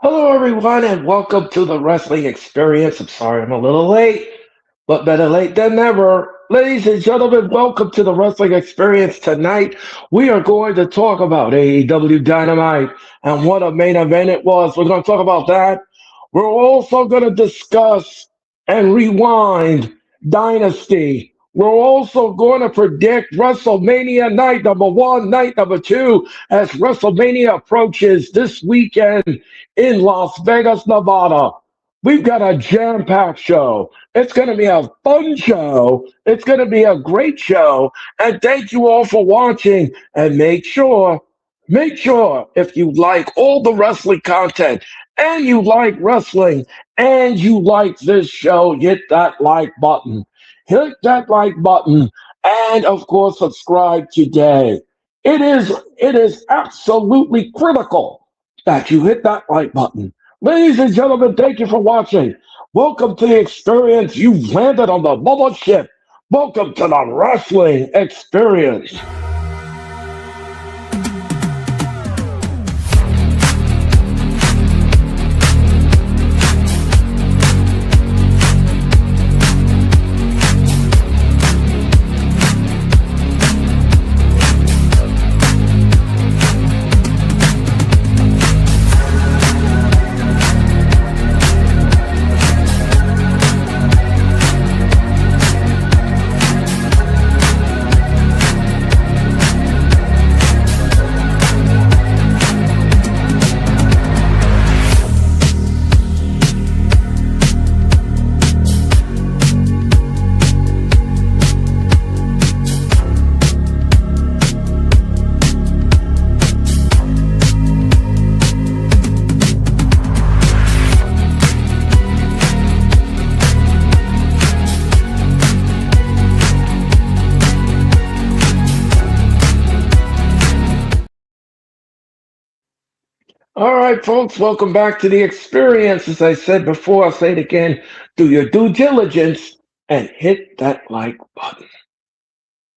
Hello, everyone, and welcome to the Wrestling Experience. I'm sorry I'm a little late, but better late than never. Ladies and gentlemen, welcome to the Wrestling Experience. Tonight, we are going to talk about AEW Dynamite and what a main event it was. We're going to talk about that. We're also going to discuss and rewind Dynasty. We're also going to predict WrestleMania night number one, night number two, as WrestleMania approaches this weekend in Las Vegas, Nevada. We've got a jam packed show. It's going to be a fun show. It's going to be a great show. And thank you all for watching. And make sure if you like all the wrestling content and you like wrestling and you like this show, hit that like button. Hit that like button and of course subscribe today. It is absolutely critical that you hit that like button. Ladies and gentlemen, thank you for watching. Welcome to the experience. You've landed on the mothership. Welcome to the wrestling experience. All right, folks, welcome back to the experience. As I said before, I'll say it again. Do your due diligence and hit that like button.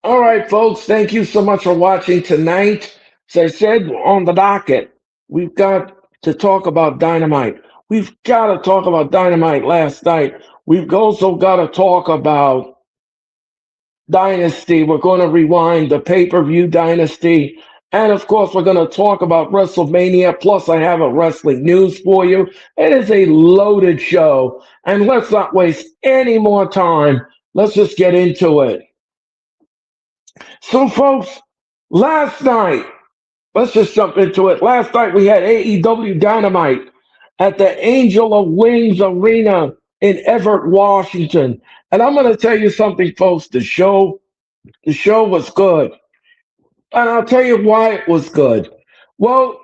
All right, folks, thank you so much for watching tonight. As I said, on the docket, we've got to talk about Dynamite. We've got to talk about Dynamite last night. We've also got to talk about Dynasty. We're going to rewind the pay per view Dynasty. And of course, we're going to talk about WrestleMania. Plus, I have a wrestling news for you. It is a loaded show. And let's not waste any more time. Let's just get into it. So, folks, last night, let's just jump into it. Last night, we had AEW Dynamite at the Angel of Wings Arena in Everett, Washington. And I'm going to tell you something, folks. The show was good. And I'll tell you why it was good. Well,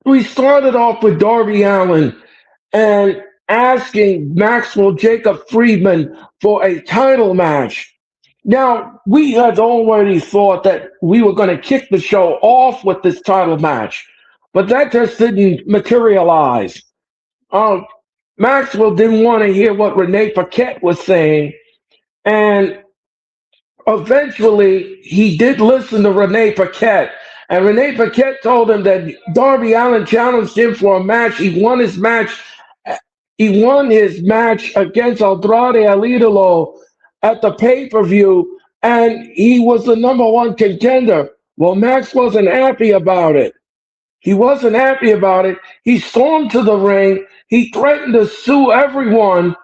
we started off with Darby Allin and asking Maxwell Jacob Friedman for a title match. Now, we had already thought that we were going to kick the show off with this title match, but that just didn't materialize. Um, Maxwell didn't want to hear what Renee Paquette was saying, and eventually he did listen to Renee Paquette. And Renee Paquette told him that Darby Allin challenged him for a match. He won his match. He won his match against Andrade El Idolo at the pay-per-view, and he was the number one contender. Well, Max wasn't happy about it. He wasn't happy about it. He stormed to the ring. He threatened to sue everyone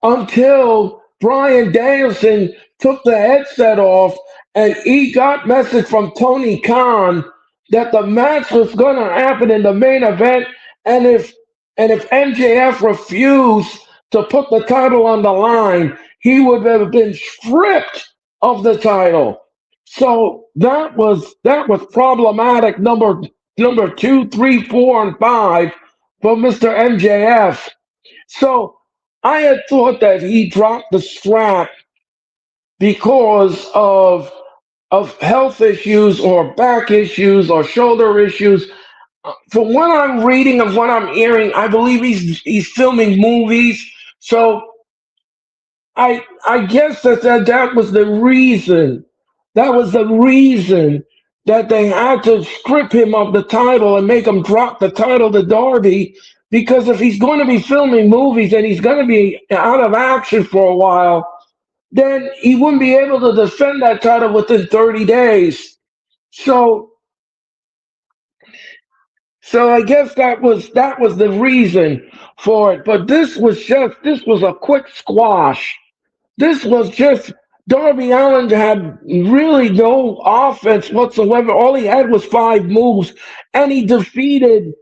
until Brian Danielson took the headset off and he got message from Tony Khan that the match was going to happen in the main event, and if MJF refused to put the title on the line, he would have been stripped of the title. So that was problematic. Number two, three, four, and five for Mr. MJF. So I had thought that he dropped the strap because of health issues or back issues or shoulder issues. From what I'm reading and what I'm hearing, I believe he's filming movies. So I guess that was the reason. That was the reason that they had to strip him of the title and make him drop the title to Darby because if he's going to be filming movies and he's going to be out of action for a while, then he wouldn't be able to defend that title within 30 days. So so I guess that was the reason for it. But this was a quick squash. This was just Darby Allin had really no offense whatsoever. All he had was five moves, and he defeated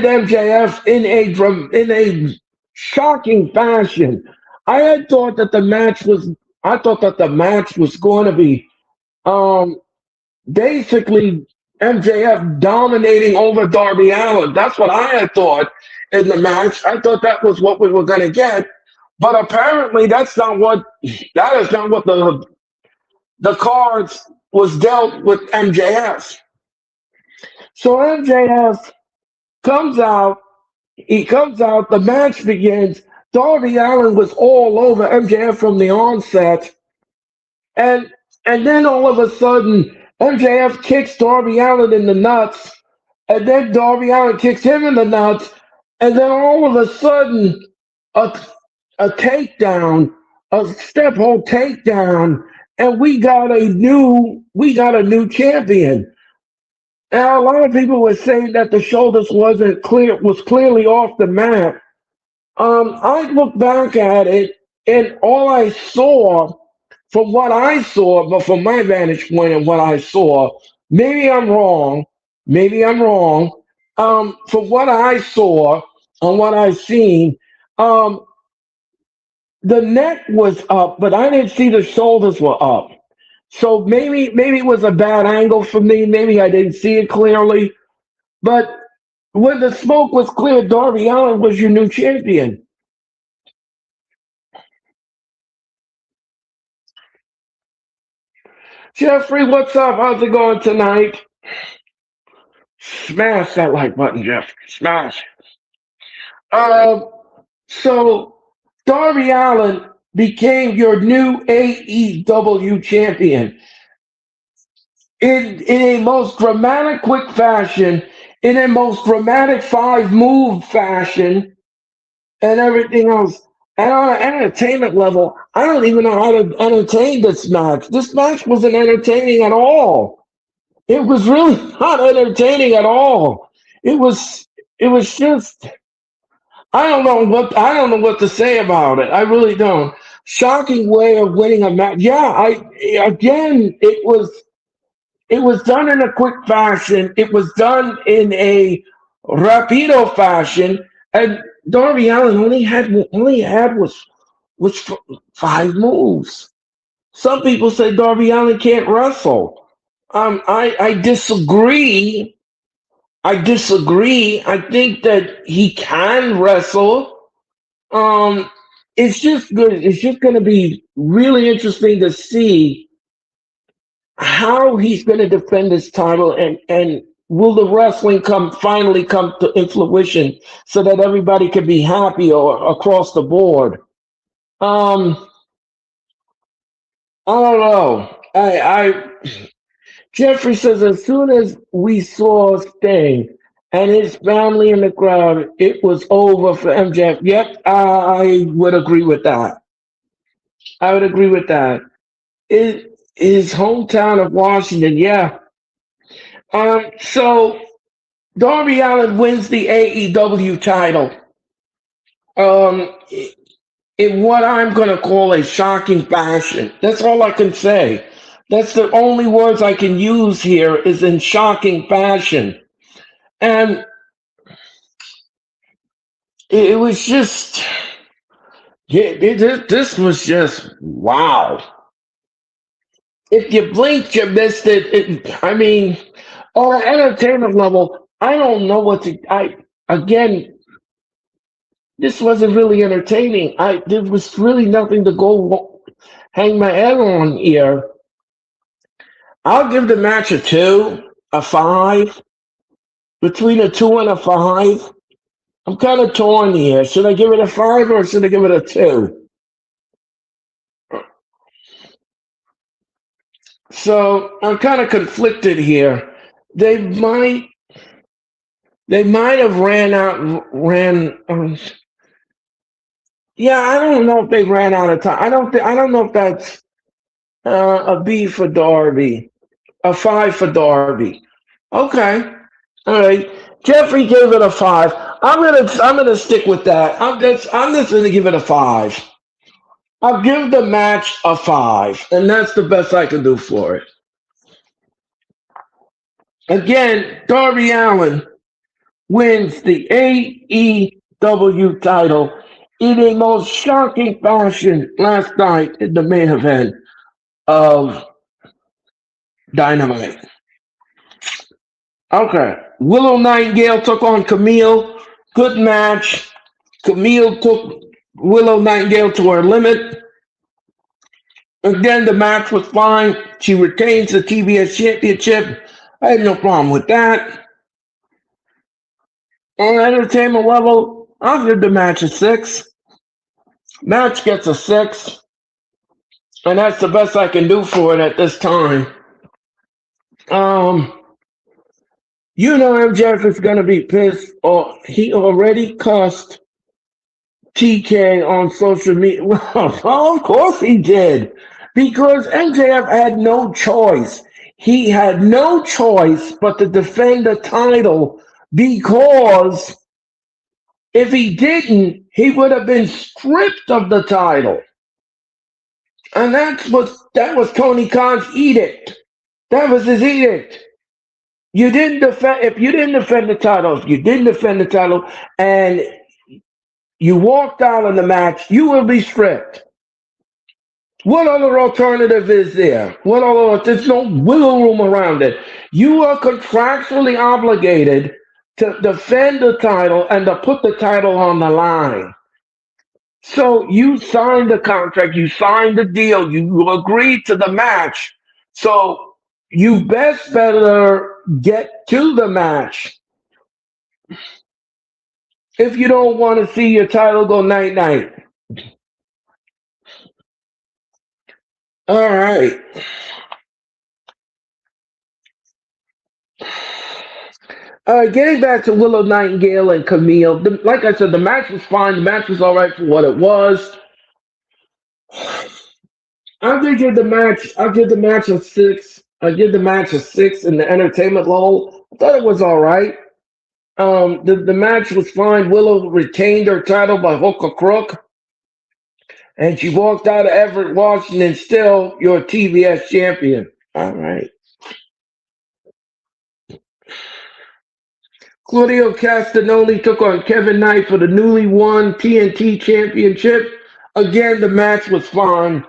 MJF in a shocking fashion. I had thought that the match was I thought that the match was going to be um basically MJF dominating over Darby Allin. That's what I had thought in the match. I thought that was what we were going to get, but apparently that is not what the cards was dealt with MJF. So MJF comes out. He comes out. The match begins. Darby Allin was all over MJF from the onset, and and then all of a sudden MJF kicks Darby Allin in the nuts, and then Darby Allin kicks him in the nuts, and then all of a sudden a a takedown, a step hold takedown, and we got a new champion. Now a lot of people were saying that the shoulders was clearly off the mat. I look back at it, and all I saw, from what I saw, but from my vantage point and what I saw, maybe I'm wrong, maybe I'm wrong. From what I saw and what I seen, um, the neck was up, but I didn't see the shoulders were up. So maybe it was a bad angle for me. Maybe I didn't see it clearly. But when the smoke was clear, Darby Allin was your new champion. Jeffrey, what's up? How's it going tonight? Smash that like button, Jeff. Smash. Um, so Darby Allin became your new AEW champion in a most dramatic, quick fashion, in a most dramatic five move fashion, and everything else. And on an entertainment level, I don't even know how to entertain this match. This match wasn't entertaining at all. It was really not entertaining at all. It was it was just I don't know what to say about it. I really don't. Shocking way of winning a match. Yeah, I again it was done in a quick fashion. It was done in a rapido fashion, and Darby Allin only had was five moves. Some people say Darby Allin can't wrestle. I disagree. I disagree. I think that he can wrestle. Um, it's just good. It's just going to be really interesting to see how he's going to defend his title, and will the wrestling finally come to in fruition so that everybody can be happy or across the board. Um, I don't know. Jeffrey says as soon as we saw Sting and his family in the crowd, it was over for MJF. Yep, I would agree with that. I would agree with that. His hometown of Washington, yeah. So Darby Allin wins the AEW title. Um, in what I'm going to call a shocking fashion. That's all I can say. That's the only words I can use here is in shocking fashion. And it was just, yeah, this was just wow. If you blinked, you missed it. I mean, on an entertainment level, I don't know what to. Again, this wasn't really entertaining. There was really nothing to go hang my head on here. I'll give the match a two, a five, between a two and a five. I'm kind of torn here. Should I give it a five or should I give it a two? So I'm kind of conflicted here. They might They might have ran. Yeah, I don't know if they ran out of time. I don't know if that's a B for Darby, a five for Darby. Okay, all right. Jeffrey gave it a five. I'm gonna stick with that. I'm just gonna give it a five. I'll give the match a five, and that's the best I can do for it. Again, Darby Allin wins the AEW title in a most shocking fashion last night in the main event of Dynamite. Okay. Willow Nightingale took on Camille. Good match. Camille took Willow Nightingale to her limit. Again, the match was fine. She retains the TBS championship. I had no problem with that. On entertainment level, I'll give the match a six. Match gets a six. And that's the best I can do for it at this time. Um, MJF is gonna be pissed. Or he already cussed TK on social media. Well, of course he did, because MJF had no choice. He had no choice but to defend the title, because if he didn't, he would have been stripped of the title. And that was Tony Khan's edict. That was his edict. You didn't defend if you didn't defend the title, if you didn't defend the title and you walked out of the match, you will be stripped. What other alternative is there? There's no wiggle room around it. You are contractually obligated to defend the title and to put the title on the line. So you signed the contract, you signed the deal, you agreed to the match. So you best better get to the match if you don't want to see your title go night night. All right. Getting back to Willow Nightingale and Camille, like I said, the match was fine. The match was all right for what it was. I'm gonna give the match. I'll give the match a six. I give the match a six in the entertainment level. I thought it was all right. The match was fine. Willow retained her title by hook or crook, and she walked out of Everett, Washington, still your TBS champion. All right. Claudio Castagnoli took on Kevin Knight for the newly won TNT championship. Again, the match was fine.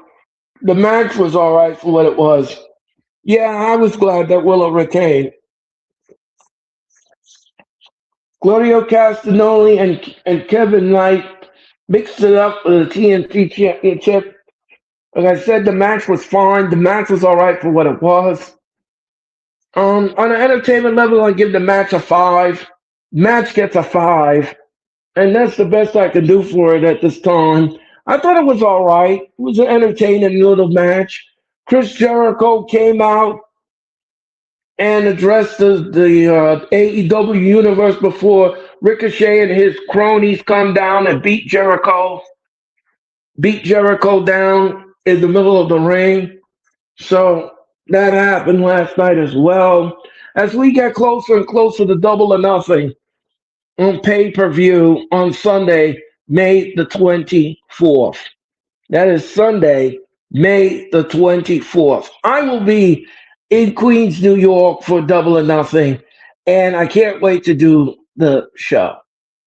The match was all right for what it was. Yeah, I was glad that Willow retained. Claudio Castagnoli and Kevin Knight mixed it up for the TNT championship. Like I said, the match was fine. The match was all right for what it was. On an entertainment level, I give the match a five. Match gets a five, and that's the best I can do for it at this time. I thought it was all right. It was an entertaining little match. Chris Jericho came out and addressed the AEW universe before Ricochet and his cronies come down and beat Jericho down in the middle of the ring. So that happened last night as well. As we get closer and closer to Double or Nothing on pay-per-view on Sunday, May the 24th. That is Sunday, May the 24th. I will be in Queens, New York for Double or Nothing, and I can't wait to do the show.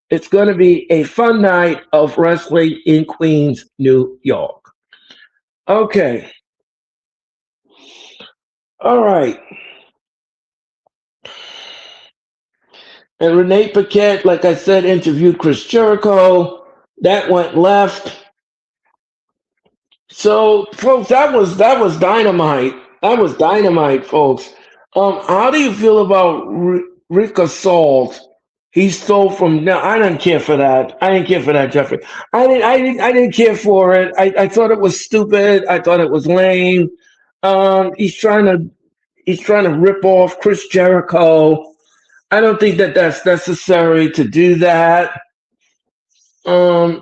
It's going to be a fun night of wrestling in Queens, New York. Okay. All right. And Renee Paquette, like I said, interviewed Chris Jericho. That went left. So, folks, that was dynamite. That was dynamite, folks. How do you feel about Rick Assault? He stole from. No, I didn't care for that. I didn't care for that, Jeffrey. I didn't care for it. I thought it was stupid. I thought it was lame. He's trying to rip off Chris Jericho. I don't think that that's necessary to do that.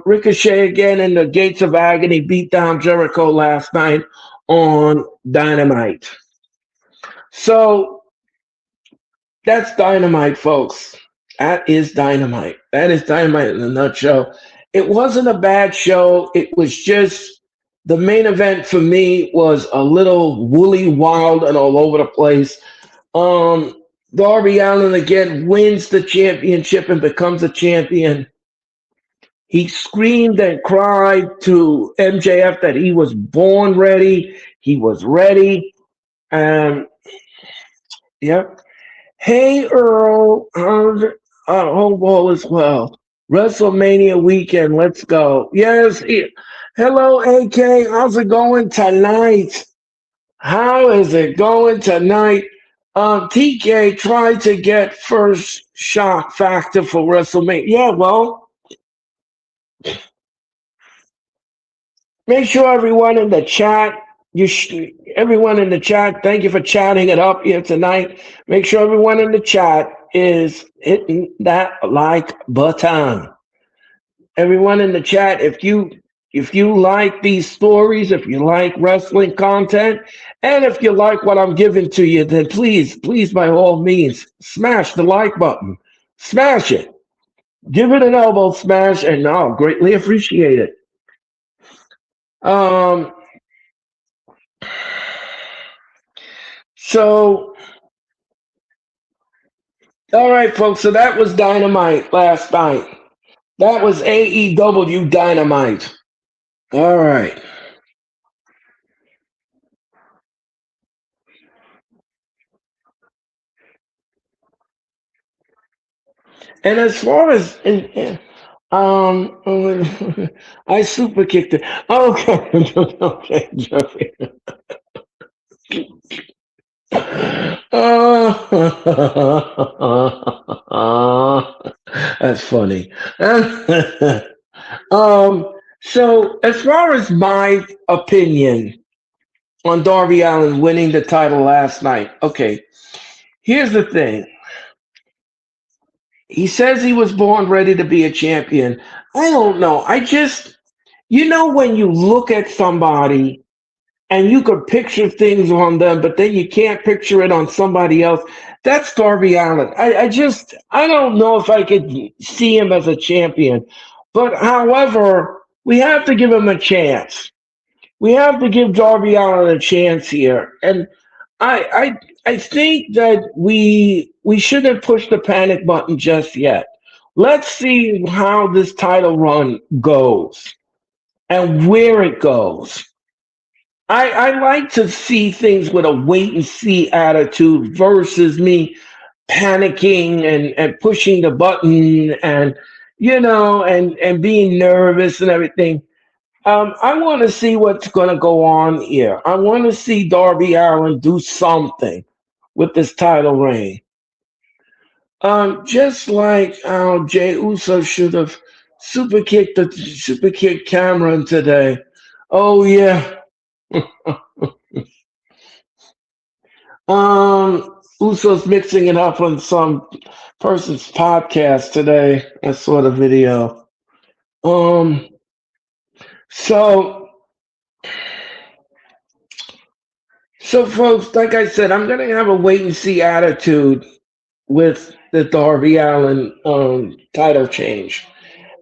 Ricochet again in the Gates of Agony beat down Jericho last night on Dynamite. So that's Dynamite, folks. That is Dynamite. That is Dynamite in a nutshell. It wasn't a bad show. It was just the main event for me was a little woolly, wild, and all over the place. Um, Darby Allin again wins the championship and becomes a champion. He screamed and cried to MJF that he was born ready. He was ready. And yep. Hey Earl, hope all is well. WrestleMania weekend, let's go. Yes. Hello, AK. How's it going tonight? How is it going tonight? TK tried to get first shock factor for WrestleMania. Yeah, well, make sure everyone in the chat, everyone in the chat, thank you for chatting it up here tonight. Make sure everyone in the chat is hitting that like button. Everyone in the chat, if you like these stories, if you like wrestling content, and if you like what I'm giving to you, then please, by all means, smash the like button. Smash it. Give it an elbow smash, and I'll greatly appreciate it. So, all right, folks. So that was Dynamite last night. That was AEW Dynamite. All right. And as far as I super kicked it. Okay, okay, Jeffrey. That's funny. So as far as my opinion on Darby Allin winning the title last night, okay, here's the thing. He says he was born ready to be a champion. I don't know. When you look at somebody and you could picture things on them, but then you can't picture it on somebody else. That's Darby Allin. I don't know if I could see him as a champion, but however, we have to give him a chance. We have to give Darby Allin a chance here, and I think that we shouldn't push the panic button just yet. Let's see how this title run goes and where it goes. I like to see things with a wait and see attitude versus me panicking and pushing the button and and being nervous and everything. I want to see what's going to go on here. I want to see Darby Allin do something with this title reign. Just like how Jey Uso should have super kicked Cameron today. Oh yeah. Uso's mixing it up on some person's podcast today. I saw the video. So folks, like I said, I'm gonna have a wait and see attitude with the Darby Allin title change,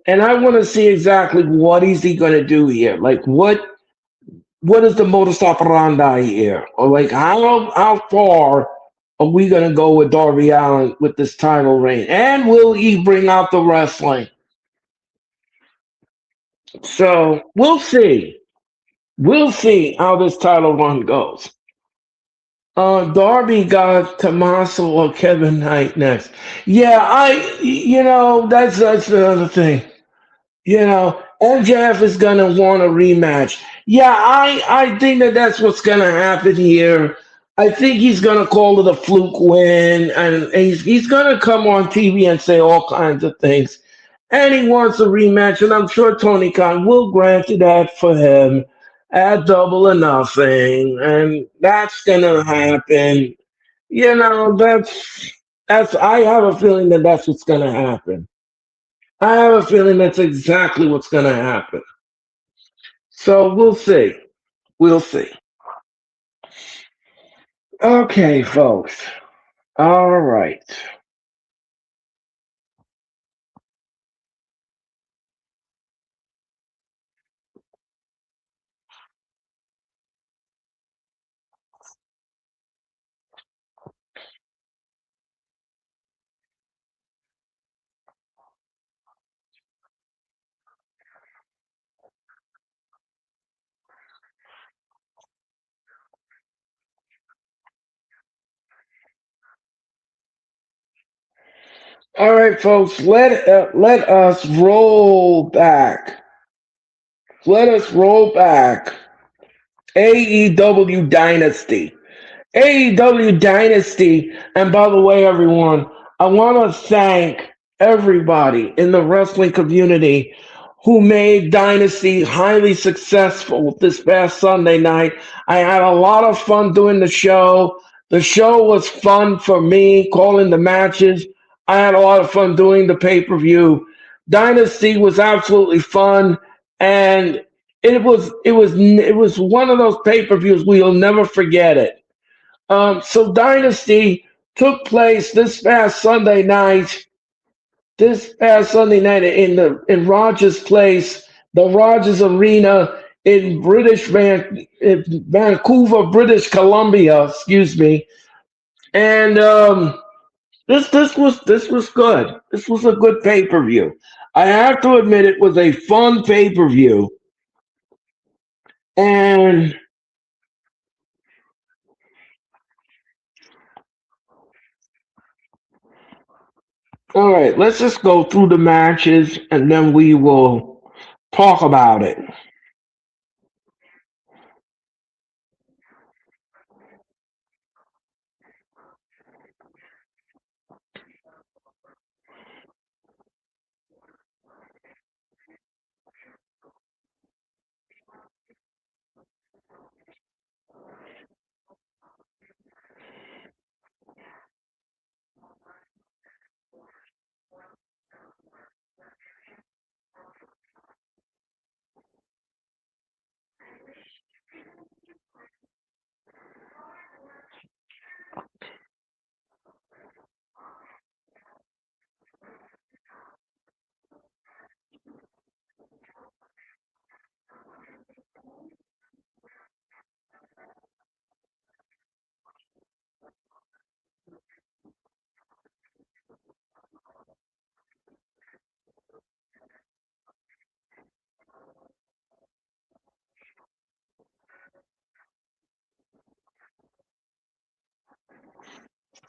and I want to see exactly what is he gonna do here. Like what is the modus operandi here, or like how far are we gonna go with Darby Allin with this title reign, and will he bring out the wrestling? So we'll see. We'll see how this title run goes. Darby got Tommaso or Kevin Knight next. Yeah, that's another thing. MJF is gonna want a rematch. Yeah, I think that's what's gonna happen here. I think he's gonna call it a fluke win, and he's gonna come on TV and say all kinds of things. And he wants a rematch, and I'm sure Tony Khan will grant that for him at Double or Nothing, and that's gonna happen. I have a feeling that that's what's going to happen. I have a feeling that's exactly what's going to happen. So we'll see. We'll see. Okay, folks. All right. All right, folks. Let us roll back. Let us roll back. AEW Dynasty. AEW Dynasty. And by the way, everyone, I want to thank everybody in the wrestling community who made Dynasty highly successful this past Sunday night. I had a lot of fun doing the show. The show was fun for me, calling the matches. I had a lot of fun doing the pay per view. Dynasty was absolutely fun, and it was one of those pay per views we'll never forget it. So Dynasty took place this past Sunday night. This past Sunday night in Rogers Place, the Rogers Arena in Vancouver, British Columbia. Excuse me. And this was good. This was a good pay per view. I have to admit, it was a fun pay per view. And all right, let's just go through the matches and then we will talk about it.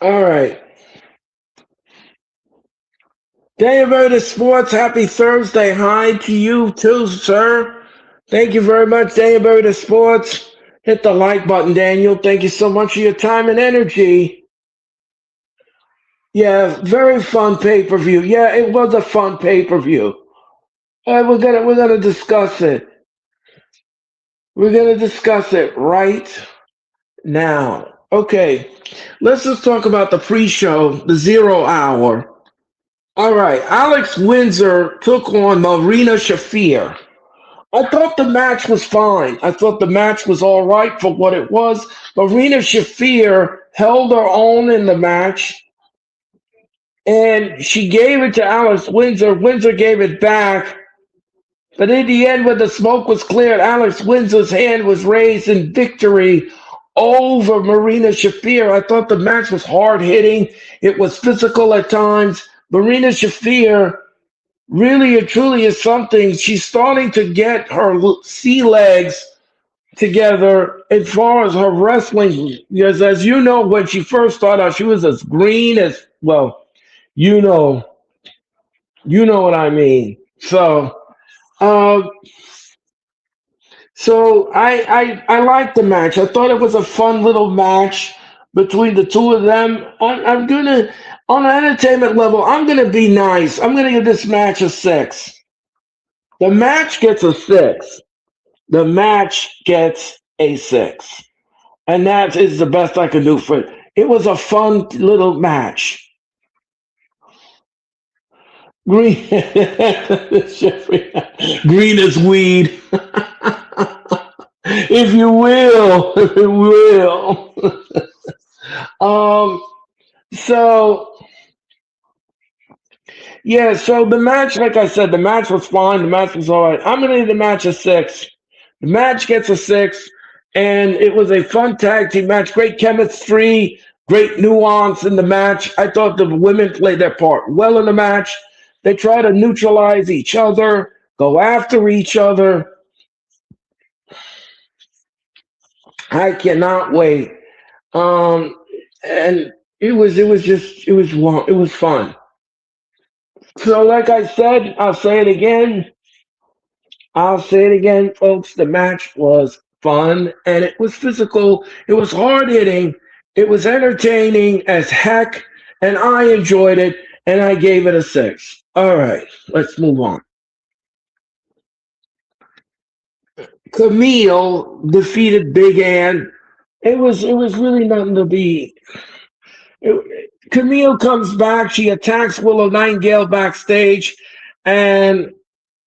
All right. David Sports, happy Thursday. Hi to you too, sir. Thank you very much, David Sports. Hit the like button, Daniel. Thank you so much for your time and energy. Yeah, very fun pay per view. Yeah, it was a fun pay per view. We're gonna discuss it. We're gonna discuss it right now. Okay, let's just talk about the pre-show, the 0 hour. All right, Alex Windsor took on Marina Shafir. I thought the match was fine. I thought the match was all right for what it was. Marina Shafir held her own in the match, and she gave it to Alex Windsor. Windsor gave it back. But in the end, when the smoke was cleared, Alex Windsor's hand was raised in victory over Marina Shafir. I thought the match was hard hitting. It was physical at times. Marina Shafir really and truly is something. She's starting to get her sea legs together as far as her wrestling. Because as you know, when she first started out, she was as green as, well, you know, you know what I mean. Uh, so I liked the match. I thought it was a fun little match between the two of them. I'm gonna, on an entertainment level, I'm gonna be nice. I'm gonna give this match a 6. The match gets a 6. The match gets a 6. And that is the best I can do for it. It was a fun little match. Green, Jeffrey, green as weed, if you will, if you will. Um, so yeah, so the match, like I said, the match was fine. The match was all right. I'm gonna give the match a six. The match gets a six, and it was a fun tag team match. Great chemistry, great nuance in the match. I thought the women played their part well in the match. They try to neutralize each other, go after each other. I cannot wait. Um, and it was fun. So, like I said, I'll say it again, folks. The match was fun and it was physical. It was hard hitting. It was entertaining as heck, and I enjoyed it. And I gave it a six. All right, let's move on. Camille defeated Big Ann. It was really nothing to be. Camille comes back. She attacks Willow Nightingale backstage, and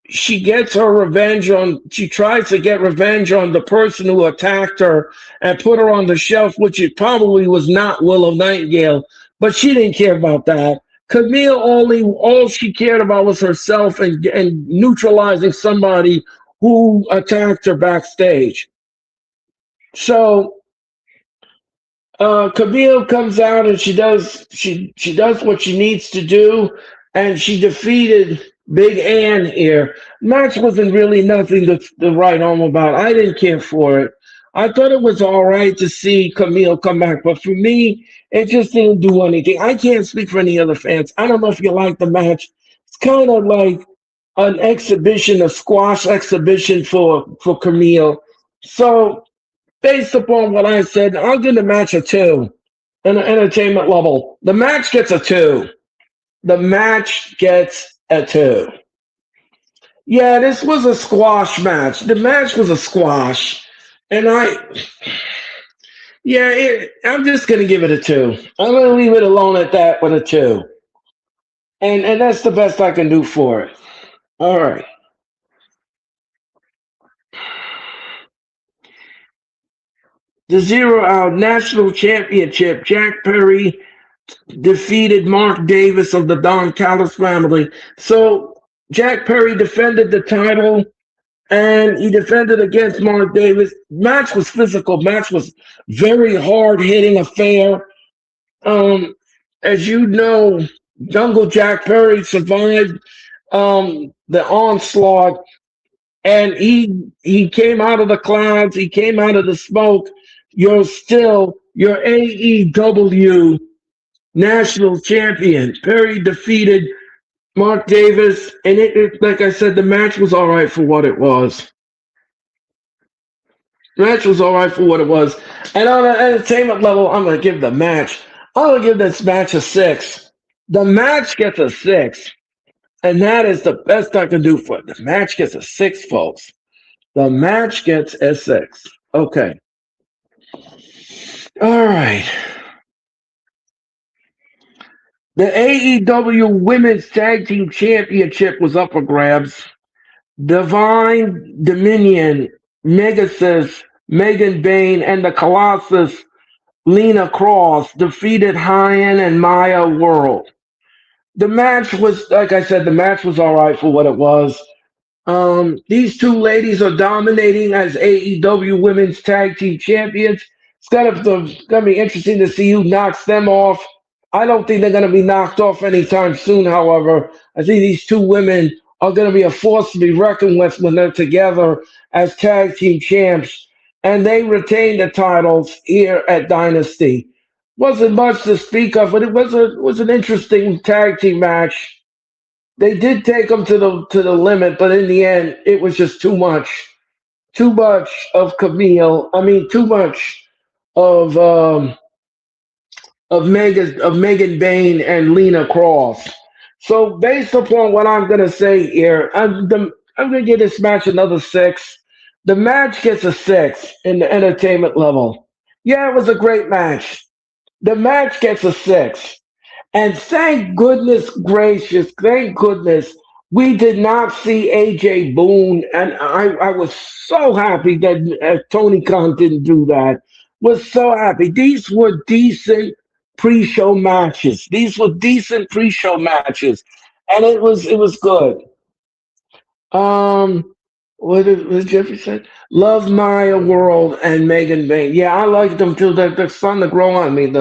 she tries to get revenge on the person who attacked her and put her on the shelf, which it probably was not Willow Nightingale, but she didn't care about that. Camille only all she cared about was herself and neutralizing somebody who attacked her backstage. So Camille comes out and she does what she needs to do, and she defeated Big Ann here. Match wasn't really nothing to write home about. I didn't care for it. I thought it was all right to see Camille come back, but for me, it just didn't do anything. I can't speak for any other fans. I don't know if you like the match. It's kind of like an exhibition, a squash exhibition for Camille. So based upon what I said, I'll give the match a two in the entertainment level. The match gets a two. The match gets a two. Yeah, this was a squash match. The match was a squash. And I'm just going to give it a two. I'm going to leave it alone at that with a two. And that's the best I can do for it. All right. The Zero Out National Championship. Jack Perry defeated Mark Davis of the Don Callis family. So Jack Perry defended the title and he defended against Mark Davis. Match was physical. Match was very hard hitting affair. Um, as you know, Jungle Jack Perry survived the onslaught, and he came out of the clouds. He came out of the smoke. You're still your AEW national champion. Perry defeated Mark Davis, and like I said, the match was all right for what it was. The match was all right for what it was. And on an entertainment level, I'm going to give the match. I'm going to give this match a six. The match gets a six, and that is the best I can do for it. The match gets a six, folks. The match gets a six. Okay. All right. The AEW Women's Tag Team Championship was up for grabs. Divine Dominion, Megasis, Megan Bain, and the Colossus, Lena Cross, defeated Hyan and Maya World. The match was, like I said, the match was all right for what it was. These two ladies are dominating as AEW Women's Tag Team Champions. It's gonna be interesting to see who knocks them off. I don't think they're gonna be knocked off anytime soon. However, I think these two women are gonna be a force to be reckoned with when they're together as tag team champs, and they retain the titles here at Dynasty. Wasn't much to speak of, but it was an interesting tag team match. They did take them to the limit, but in the end, it was just too much. Too much of Camille. I mean, too much of Megan Bain and Lena Cross. So based upon what I'm gonna say here, I'm gonna give this match another six. The match gets a six in the entertainment level. Yeah, it was a great match. The match gets a six. And thank goodness gracious, thank goodness we did not see AJ Boone. And I was so happy that Tony Khan didn't do that. Was so happy. These were decent pre-show matches. These were decent pre-show matches. And it was good. Um, what did Jeffrey say? Love Maya World and Megan Bain. Yeah, I like them too. They're starting to grow on me.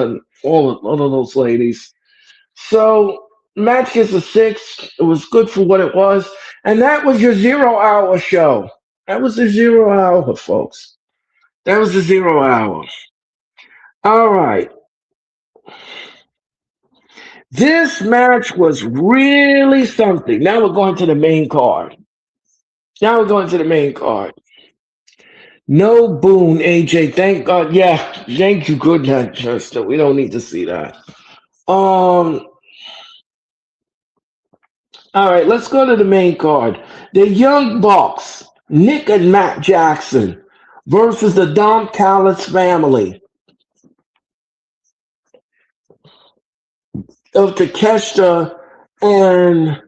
All of those ladies. So match gets a six. It was good for what it was, and that was your 0 hour show. That was the 0 hour, folks. That was the 0 hour. All right. This match was really something. Now we're going to the main card. Now we're going to the main card. No Boone, AJ. Thank God. Yeah, thank you. Good night, Chester. We don't need to see that. Um. All right, let's go to the main card. The Young Bucks, Nick and Matt Jackson versus the Don Callis family of Takeshita and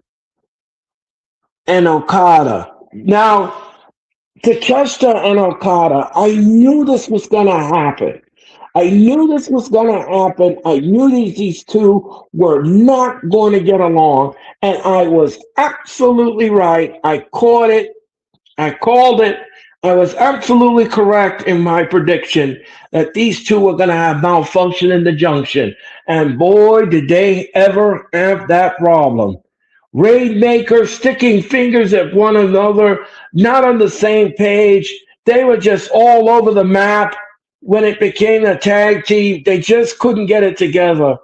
and Okada. Now, Takeshita and Okada, I knew this was going to happen. I knew this was going to happen. I knew these two were not going to get along. And I was absolutely right. I caught it. I called it. I was absolutely correct in my prediction that these two were going to have malfunction in the junction. And boy, did they ever have that problem. Rainmaker sticking fingers at one another, not on the same page. They were just all over the map when it became a tag team. They just couldn't get it together.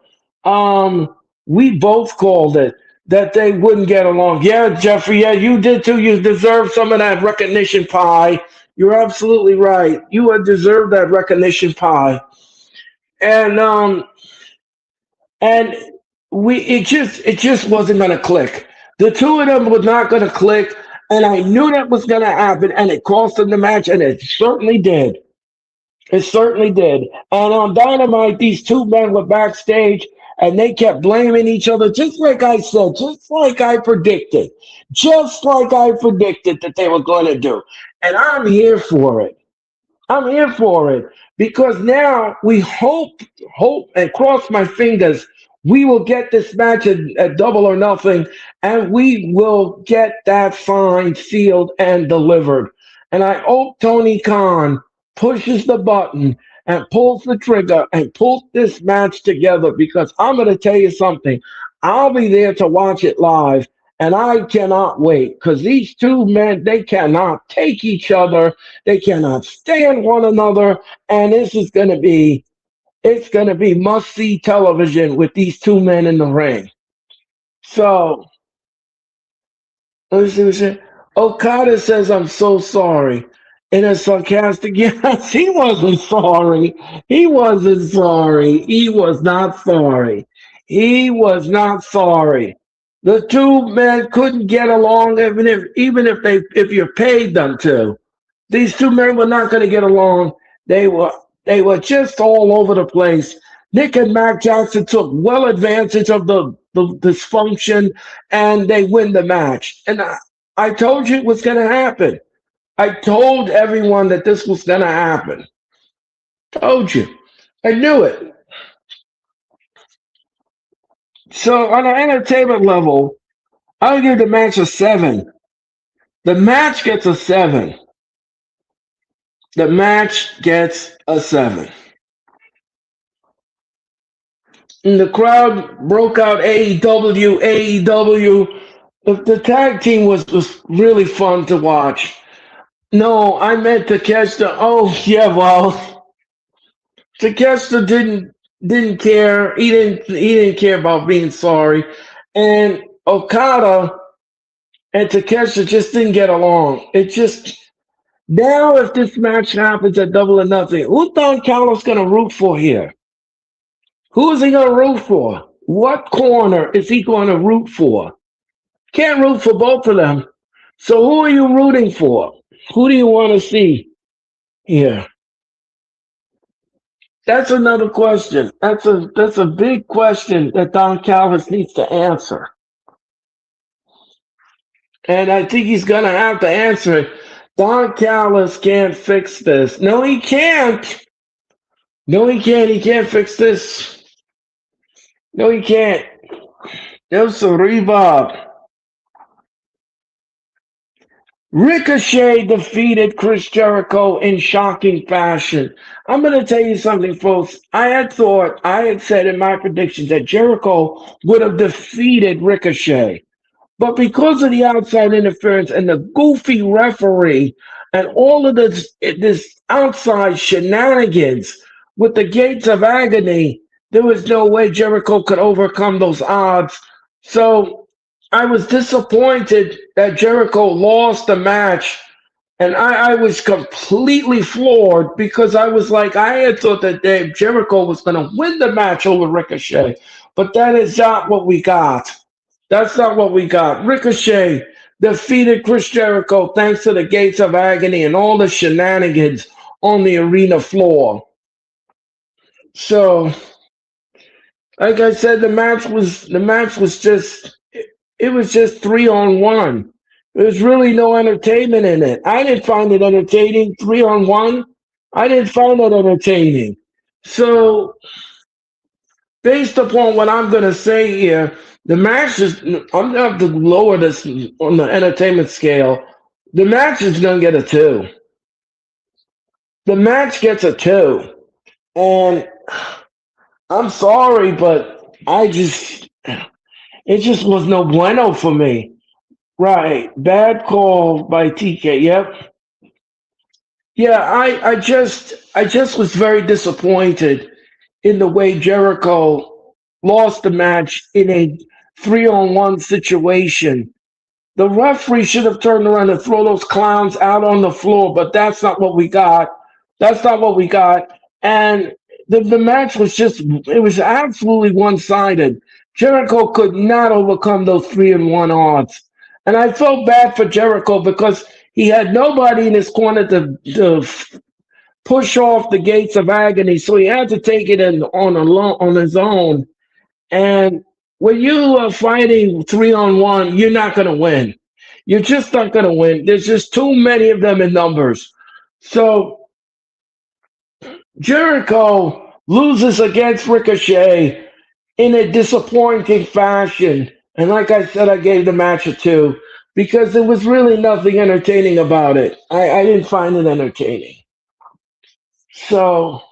We both called it that they wouldn't get along. Yeah, Jeffrey, yeah, you did too. You deserve some of that recognition pie. You're absolutely right. You would deserve that recognition pie. And and we it just wasn't gonna click. The two of them were not gonna click, and I knew that was gonna happen, and it cost them the match, and it certainly did. It certainly did. And on Dynamite, these two men were backstage and they kept blaming each other, just like I said, just like I predicted that they were going to do. And I'm here for it. I'm here for it because now we hope, and cross my fingers, we will get this match at Double or Nothing, and we will get that signed, sealed, and delivered. And I hope Tony Khan pushes the button and pulls the trigger and pulls this match together because I'm going to tell you something. I'll be there to watch it live. And I cannot wait because these two men, they cannot take each other. They cannot stand one another. And it's going to be must see television with these two men in the ring. So, let me see what she, Okada says, I'm so sorry. In a sarcastic, yes, he wasn't sorry. He wasn't sorry. He was not sorry. He was not sorry. The two men couldn't get along even if you paid them to. These two men were not going to get along. They were just all over the place. Nick and Mac Jackson took well advantage of the dysfunction and they win the match. And I told you it was going to happen. I told everyone that this was going to happen. Told you. I knew it. So on an entertainment level, I'll give the match a seven. The match gets a seven. The match gets a seven. And the crowd broke out AEW, AEW. The tag team was really fun to watch. No, I meant to catch the. Oh yeah, well, Takeshita didn't care. He didn't care about being sorry, and Okada and Takeshita just didn't get along. It just now if this match happens at Double or Nothing, who Don Callis gonna root for here? Who is he gonna root for? What corner is he gonna root for? Can't root for both of them. So who are you rooting for? Who do you want to see here? That's another question. That's a big question that Don Callis needs to answer, and I think he's gonna have to answer it. Don Callis can't fix this. No, he can't. No, he can't. He can't fix this. No, he can't. There's a revive. Ricochet defeated Chris Jericho in shocking fashion. I'm going to tell you something, folks. I had said in my predictions that Jericho would have defeated Ricochet. But because of the outside interference and the goofy referee and all of this outside shenanigans with the gates of agony, there was no way Jericho could overcome those odds. So I was disappointed that Jericho lost the match. And I was completely floored because I was like, I had thought that Dave Jericho was going to win the match over Ricochet. But that is not what we got. That's not what we got. Ricochet defeated Chris Jericho thanks to the gates of agony and all the shenanigans on the arena floor. So, like I said, the match was just it was just 3-on-1. There's really no entertainment in it. I didn't find it entertaining. 3-on-1. I didn't find it entertaining. So based upon what I'm going to say here, the match is, I'm going to have to lower this on the entertainment scale. The match is going to get a 2. The match gets a 2. And I'm sorry, but it just was no bueno for me. Right. Bad call by TK. Yep. Yeah, I just was very disappointed in the way Jericho lost the match in a 3-on-1 situation. The referee should have turned around and throw those clowns out on the floor, but that's not what we got. That's not what we got. And the match was it was absolutely one-sided. Jericho could not overcome those 3-on-1 odds. And I felt bad for Jericho because he had nobody in his corner to push off the gates of agony, so he had to take it on his own. And when you are fighting 3-on-1, you're not going to win. You're just not going to win. There's just too many of them in numbers. So Jericho loses against Ricochet in a disappointing fashion. And like I said, I gave the match a 2 because there was really nothing entertaining about it. I didn't find it entertaining. So,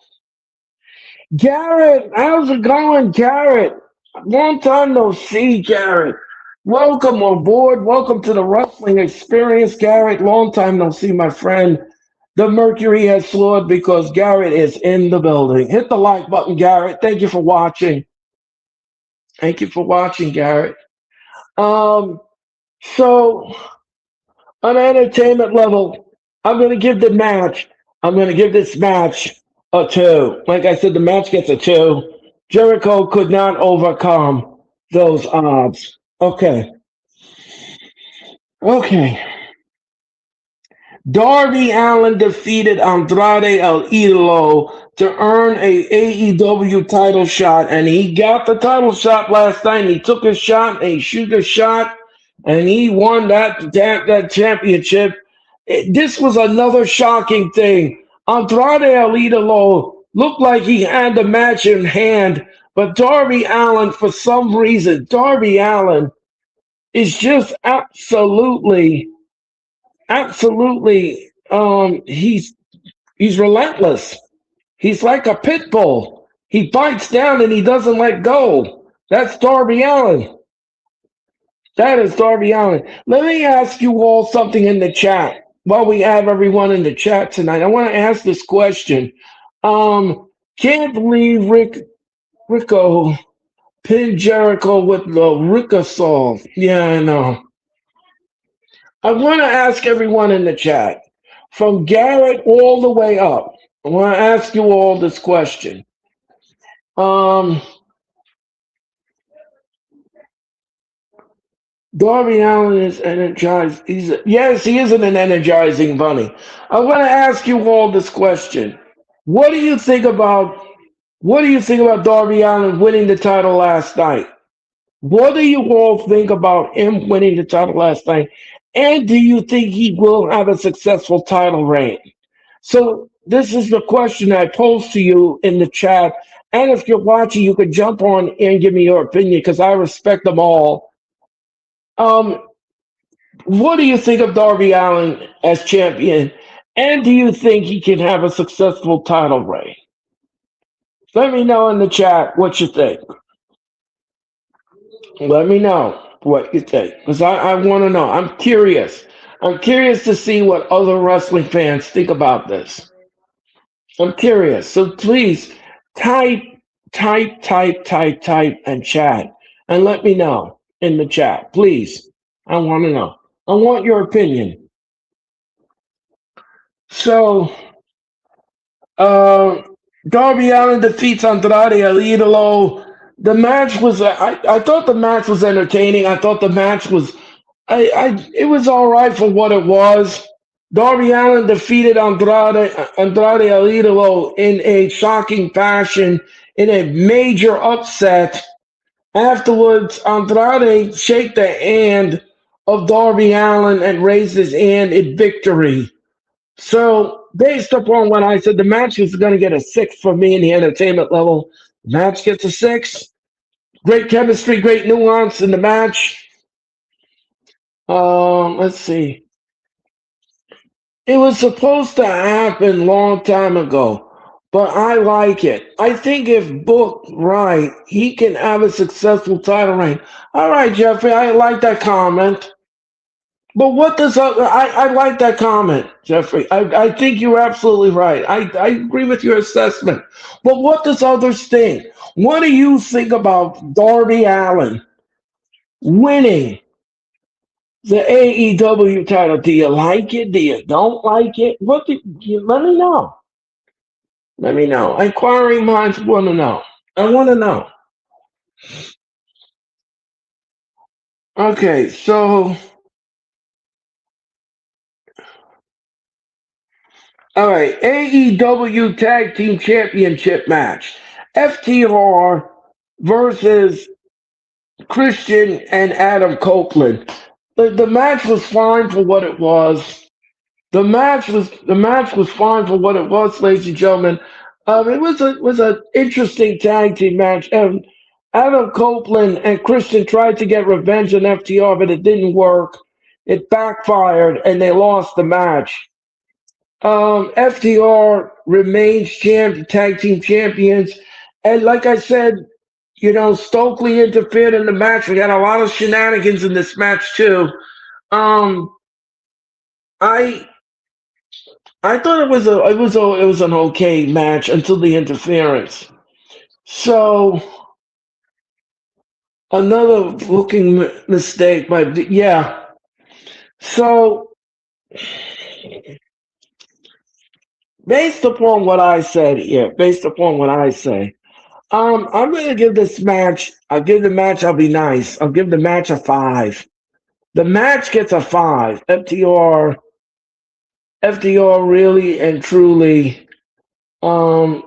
Garrett, how's it going, Garrett? Long time no see, Garrett. Welcome on board. Welcome to the wrestling experience, Garrett. Long time no see, my friend. The Mercury has soared because Garrett is in the building. Hit the like button, Garrett. Thank you for watching. Thank you for watching, Garrett. So on an entertainment level, I'm going to give the match. I'm going to give this match a 2. Like I said, the match gets a 2. Jericho could not overcome those odds. Okay. Okay. Darby Allin defeated Andrade El Idolo to earn a AEW title shot, and he got the title shot last night. He took his shot, and he shoot a shot, and he won that championship. This was another shocking thing. Andrade El Idolo looked like he had the match in hand, but Darby Allin, for some reason, Darby Allin is just absolutely he's relentless. He's like a pit bull. He bites down and he doesn't let go. That's Darby Allin. That is Darby Allin. Let me ask you all something in the chat while we have everyone in the chat tonight. I want to ask this question. Can't believe Rico pinned Jericho with the Ricosol. Yeah, I know. I want to ask everyone in the chat, from Garrett all the way up. I want to ask you all this question. Darby Allin is energized. Yes, he is an energizing bunny. I want to ask you all this question. What do you think about What do you think about Darby Allin winning the title last night? What do you all think about him winning the title last night? And do you think he will have a successful title reign? So this is the question I posed to you in the chat. And if you're watching, you could jump on and give me your opinion because I respect them all. Um, what do you think of Darby Allin as champion? And do you think he can have a successful title reign? Let me know in the chat what you think. Let me know what you think because I want to know. I'm curious. I'm curious to see what other wrestling fans think about this. I'm curious. So please type, type, and chat and let me know in the chat. Please. I want to know. I want your opinion. So, uh, Darby Allin defeats Andrade El Idolo. The match was, I thought the match was entertaining. I thought the match was, it was all right for what it was. Darby Allin defeated Andrade El Idolo in a shocking fashion, in a major upset. Afterwards, Andrade shake the hand of Darby Allin and raised his hand in victory. So, based upon what I said, the match is going to get a 6 for me in the entertainment level. The match gets a 6. Great chemistry, great nuance in the match. Let's see. It was supposed to happen long time ago, but I like it. I think if booked right, he can have a successful title reign. All right, Jeffrey, I like that comment. But what does I like that comment, Jeffrey. I think you're absolutely right. I agree with your assessment. But what does others think? What do you think about Darby Allin winning the AEW title? Do you like it? Do you don't like it? Let me know. Let me know. Inquiring minds want to know. I want to know. Okay, so all right, AEW Tag Team Championship match. FTR versus Christian and Adam Copeland. The match was fine for what it was. The match was fine for what it was, ladies and gentlemen. It was an interesting tag team match. Adam Copeland and Christian tried to get revenge on FTR, but it didn't work. It backfired, and they lost the match. FTR remains tag team champions, and like I said, Stokely interfered in the match. We had a lot of shenanigans in this match too. Um, I I thought it was an okay match until the interference. So another booking mistake, but yeah. So based upon what I said here, based upon what I say, I'm gonna give this match. I'll give the match. I'll be nice. I'll give the match a 5. The match gets a 5. FDR really and truly um,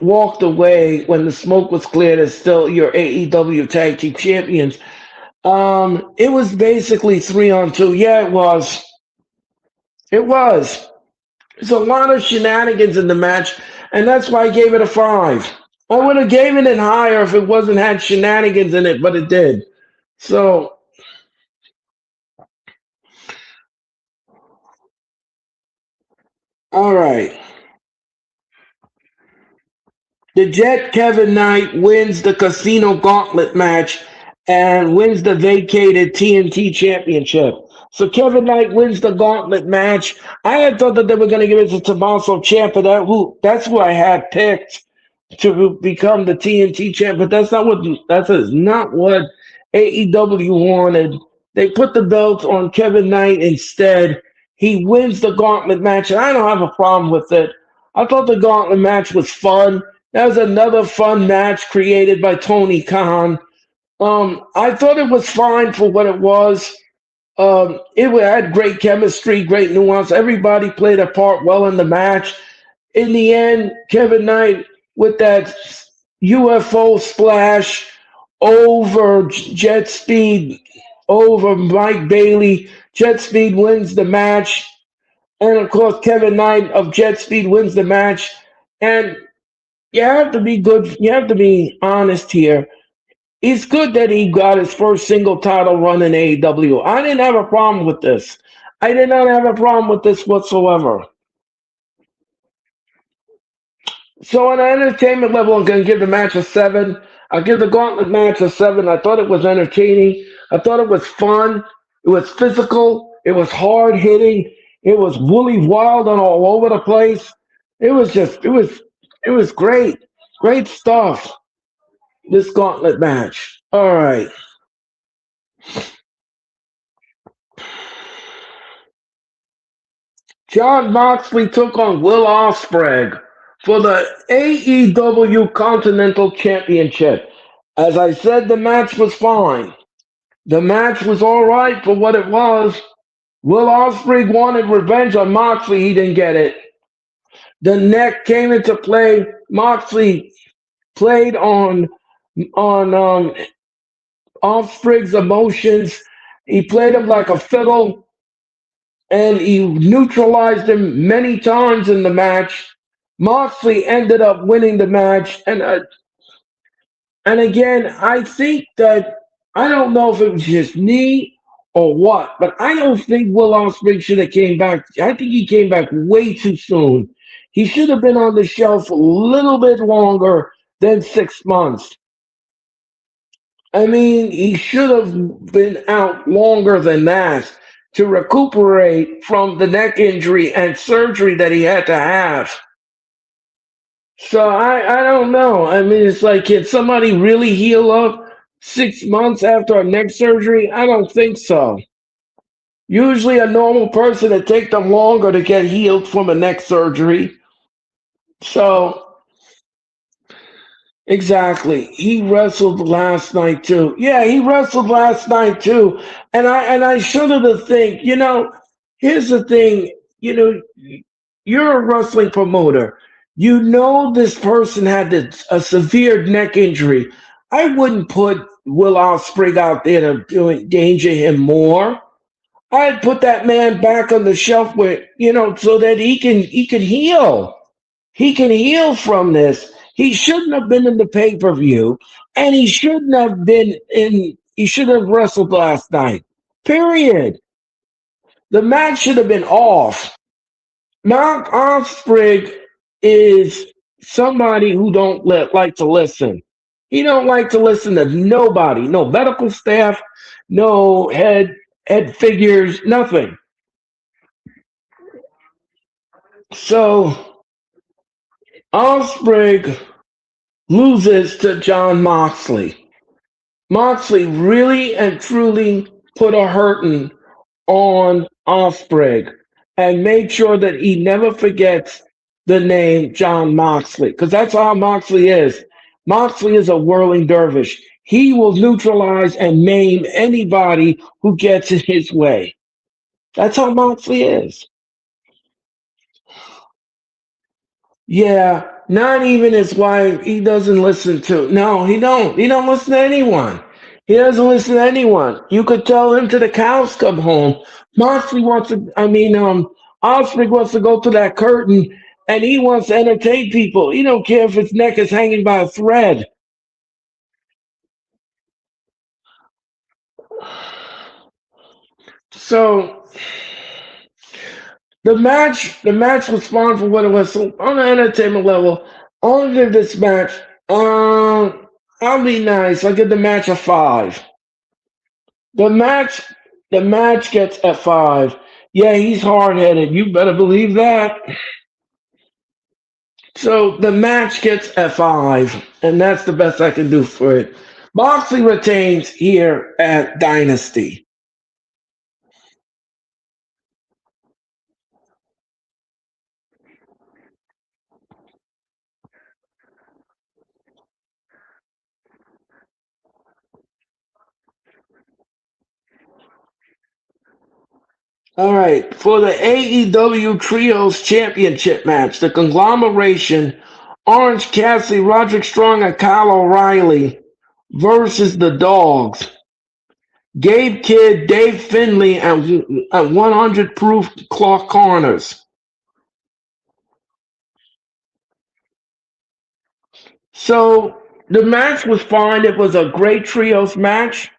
walked away when the smoke was cleared as still your AEW Tag Team Champions. It was basically 3-on-2. Yeah, it was. It was. There's a lot of shenanigans in the match, and that's why I gave it a 5. I would have given it higher if it wasn't had shenanigans in it, but it did. So, all right. The Jet Kevin Knight wins the Casino Gauntlet match and wins the vacated TNT Championship. So Kevin Knight wins the Gauntlet match. I had thought that they were going to give it to Tommaso Ciampa. That's who I had picked to become the TNT champ, but that's not what AEW wanted. They put the belt on Kevin Knight instead. He wins the Gauntlet match, and I don't have a problem with it. I thought the Gauntlet match was fun. That was another fun match created by Tony Khan. I thought it was fine for what it was. It had great chemistry, great nuance. Everybody played a part well in the match. In the end, Kevin Knight with that UFO splash over Jet Speed, over Mike Bailey. Jet Speed wins the match. And of course, Kevin Knight of Jet Speed wins the match. And you have to be good, you have to be honest here. It's good that he got his first single title run in AEW. I didn't have a problem with this. I did not have a problem with this whatsoever. So on an entertainment level, I'm going to give the match a 7. I'll give the Gauntlet match a 7. I thought it was entertaining. I thought it was fun. It was physical. It was hard hitting. It was woolly wild and all over the place. It was great. Great stuff. This Gauntlet match. All right. Jon Moxley took on Will Ospreay for the AEW Continental Championship. As I said, the match was fine. The match was all right for what it was. Will Ospreay wanted revenge on Moxley. He didn't get it. The neck came into play. Moxley played on Ospreay's emotions. He played him like a fiddle, and he neutralized him many times in the match. Moxley ended up winning the match, and again, I think that I don't know if it was his knee or what, but I don't think Will Ospreay should have came back. I think he came back way too soon. He should have been on the shelf a little bit longer than 6 months. I mean, he should have been out longer than that to recuperate from the neck injury and surgery that he had to have. So I don't know. I mean, it's like, can somebody really heal up 6 months after a neck surgery? I don't think so. Usually, a normal person it take them longer to get healed from a neck surgery. So exactly, he wrestled last night too. Yeah, he wrestled last night too. And I shudder to think. Here's the thing. You're a wrestling promoter. You know this person had a severe neck injury. I wouldn't put Will Ospreay out there to endanger him more. I'd put that man back on the shelf so that he can heal. He can heal from this. He shouldn't have been in the pay-per-view, and he shouldn't have been in. He should have wrestled last night. Period. The match should have been off. Mark Ospreay is somebody who don't like to listen. He don't like to listen to nobody, no medical staff, no head figures, nothing. So Ospreay loses to Jon Moxley. Moxley really and truly put a hurting on Ospreay and made sure that he never forgets the name Jon Moxley, because that's how Moxley is. Moxley is a whirling dervish. He will neutralize and maim anybody who gets in his way. That's how Moxley is. Yeah, not even his wife. He doesn't listen to. No, he don't. He don't listen to anyone. He doesn't listen to anyone. You could tell him to the cows come home. Moxley wants to. Osprey wants to go to that curtain, and he wants to entertain people. He don't care if his neck is hanging by a thread. So the match was fun for what it was. So on an entertainment level, I'll give this match. I'll be nice. I'll give the match a 5. The match, the match gets a 5. Yeah, he's hard headed. You better believe that. So the match gets a 5, and that's the best I can do for it. Moxley retains here at Dynasty. All right, for the AEW Trios Championship match, the conglomeration Orange Cassidy, Roderick Strong, and Kyle O'Reilly versus the Dogs. Gabe Kidd, Dave Finley, at 100 proof Clark Corners. So the match was fine. It was a great trios match.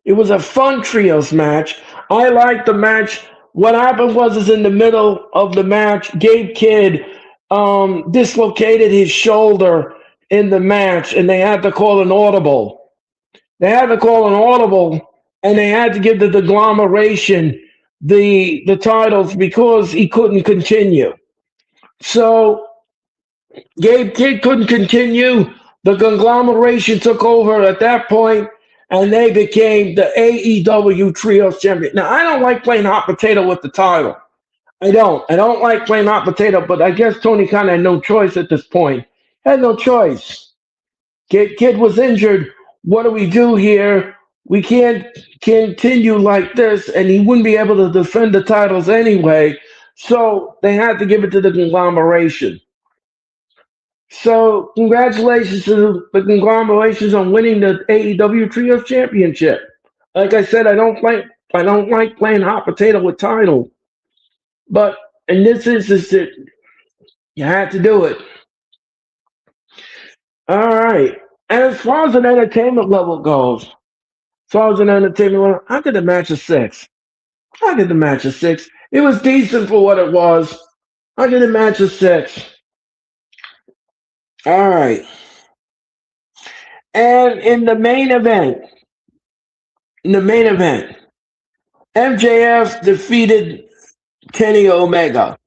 It was a fun trios match. I liked the match. What happened was, is in the middle of the match, Gabe Kidd dislocated his shoulder in the match, and they had to call an audible. They had to call an audible, and they had to give the Deglomeration the titles because he couldn't continue. So Gabe Kidd couldn't continue. The conglomeration took over at that point, and they became the AEW Trios Champion. Now, I don't like playing hot potato with the title. I don't. I don't like playing hot potato, but I guess Tony Khan had no choice at this point. Had no choice. Kid was injured. What do we do here? We can't continue like this, and he wouldn't be able to defend the titles anyway. So they had to give it to the conglomeration. So congratulations to the conglomerations on winning the AEW Trios Championship. Like I said, I don't like playing hot potato with title, but in this instance, you had to do it. All right. And as far as an entertainment level goes, I did a match of 6. I did the match of 6. It was decent for what it was. I did a match of 6. All right. And in the main event, MJF defeated Kenny Omega.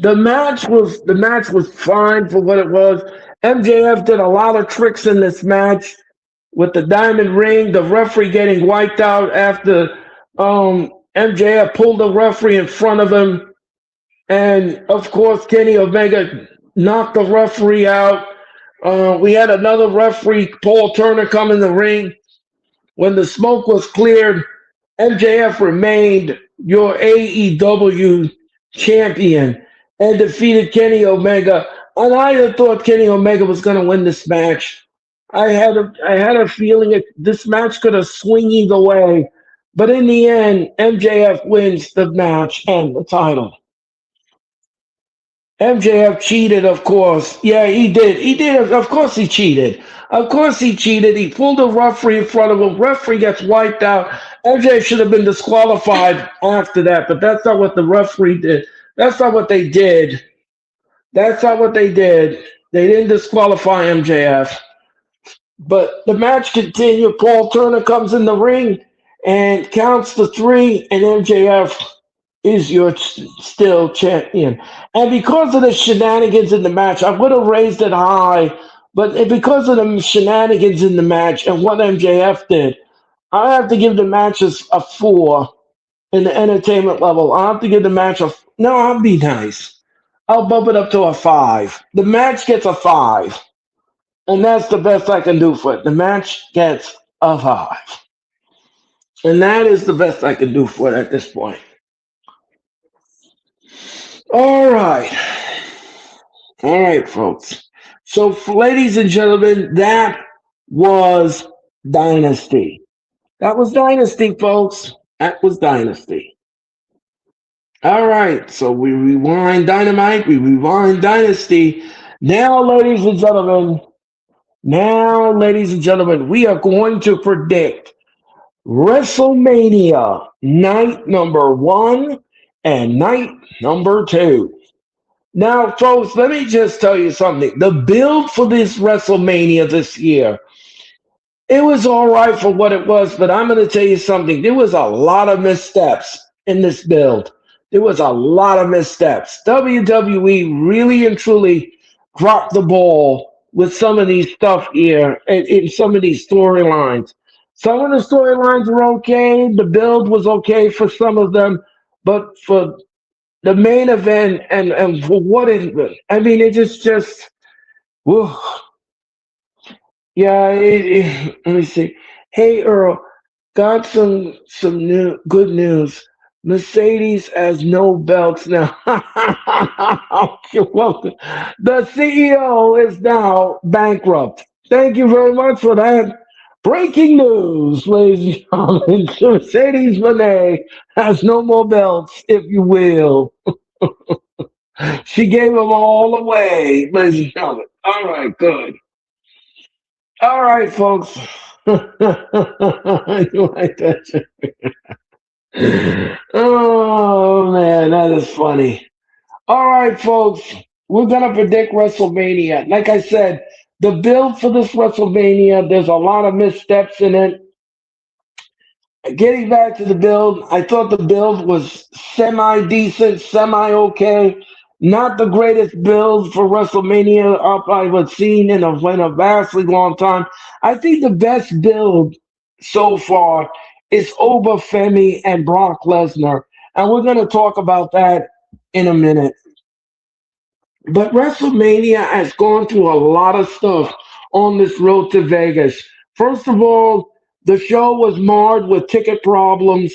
The match was fine for what it was. MJF did a lot of tricks in this match with the diamond ring, the referee getting wiped out after MJF pulled the referee in front of him. And of course, Kenny Omega knocked the referee out. We had another referee, Paul Turner, come in the ring. When the smoke was cleared, MJF remained your AEW champion and defeated Kenny Omega. And I had thought Kenny Omega was going to win this match. I had a feeling this match could have swung either way. But in the end, MJF wins the match and the title. MJF cheated, of course. Yeah, he did. He did. Of course he cheated. Of course he cheated. He pulled a referee in front of him. Referee gets wiped out. MJF should have been disqualified after that, but that's not what the referee did. That's not what they did. That's not what they did. They didn't disqualify MJF. But the match continued. Paul Turner comes in the ring and counts the 3, and MJF is your still champion. And because of the shenanigans in the match, I would have raised it high, but because of the shenanigans in the match and what MJF did, I have to give the matches a 4 in the entertainment level. I have to give the match no, I'll be nice. I'll bump it up to a 5. The match gets a 5. And that's the best I can do for it. The match gets a 5. And that is the best I can do for it at this point. All right. All right, folks. So, ladies and gentlemen, that was Dynasty. That was Dynasty, folks. That was Dynasty. All right. So, we rewind Dynamite. We rewind Dynasty. Now, ladies and gentlemen, we are going to predict WrestleMania night number 1 and night number 2. Now, folks, let me just tell you something. The build for this WrestleMania this year, it was all right for what it was, but I'm going to tell you something. There was a lot of missteps in this build. There was a lot of missteps. WWE really and truly dropped the ball with some of these stuff here in some of these storylines. Some of the storylines were okay. The build was okay for some of them, but for the main event and for what it, I mean, it just, whew. Yeah. Let me see. Hey, Earl, got some good news. Mercedes has no belts now. Well, the CEO is now bankrupt. Thank you very much for that. Breaking news, ladies and gentlemen. Mercedes Renee has no more belts, if you will. She gave them all away, ladies and gentlemen. All right, good. All right, folks. You like that? Oh man, that is funny. All right, folks, we're gonna predict WrestleMania. Like I said, the build for this WrestleMania, there's a lot of missteps in it. Getting back to the build, I thought the build was semi decent, semi okay. Not the greatest build for WrestleMania up I've seen in a vastly long time. I think the best build so far is over Femi and Brock Lesnar, and we're going to talk about that in a minute. But WrestleMania has gone through a lot of stuff on this road to Vegas. First of all, the show was marred with ticket problems.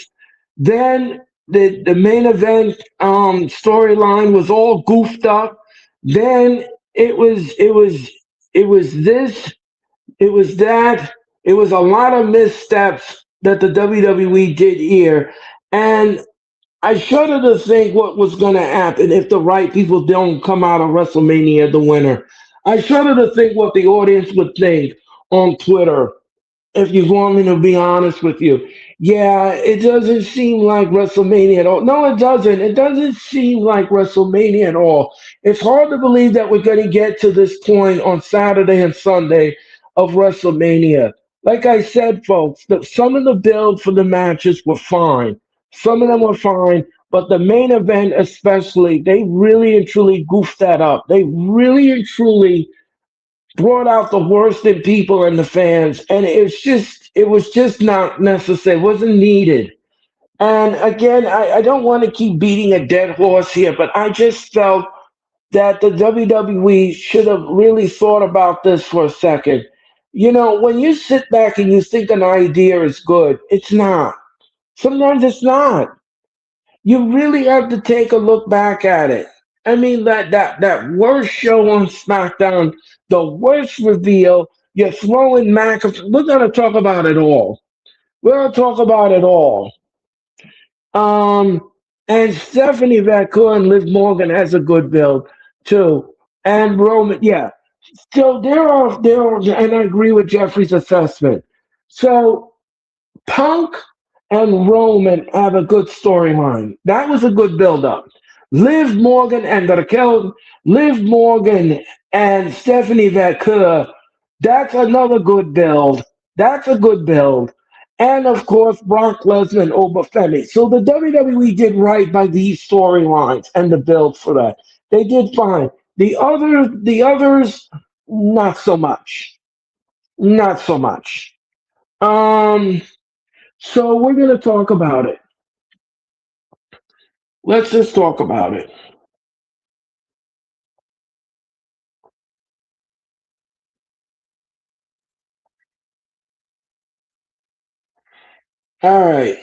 Then the main event storyline was all goofed up. Then it was it was it was this, it was that. It was a lot of missteps that the WWE did here. And I shudder to think what was going to happen if the right people don't come out of WrestleMania the winner. I shudder to think what the audience would think on Twitter, if you want me to be honest with you. Yeah, it doesn't seem like WrestleMania at all. No, it doesn't. It doesn't seem like WrestleMania at all. It's hard to believe that we're going to get to this point on Saturday and Sunday of WrestleMania. Like I said, folks, some of the build for the matches were fine. Some of them were fine, but the main event, especially, they really and truly goofed that up. They really and truly brought out the worst in people and the fans, and it was just not necessary. It wasn't needed. And again, I don't want to keep beating a dead horse here, but I just felt that the WWE should have really thought about this for a second. You know, when you sit back and you think an idea is good, it's not. Sometimes it's not. You really have to take a look back at it. I mean, that worst show on SmackDown, the worst reveal. You're throwing Mac. We're gonna talk about it all. We're gonna talk about it all. Um, and Stephanie Vaquer and Liv Morgan has a good build too. And Roman, yeah. So there are, and I agree with Jeffrey's assessment. So Punk and Roman have a good storyline. That was a good build-up. Liv Morgan and Raquel, Liv Morgan and Stephanie Vaquer, that's another good build. That's a good build. And of course, Brock Lesnar and Obafemi. So the WWE did right by these storylines and the build for that. They did fine. The others, not so much. Not so much. Um, so we're going to talk about it. Let's just talk about it. All right.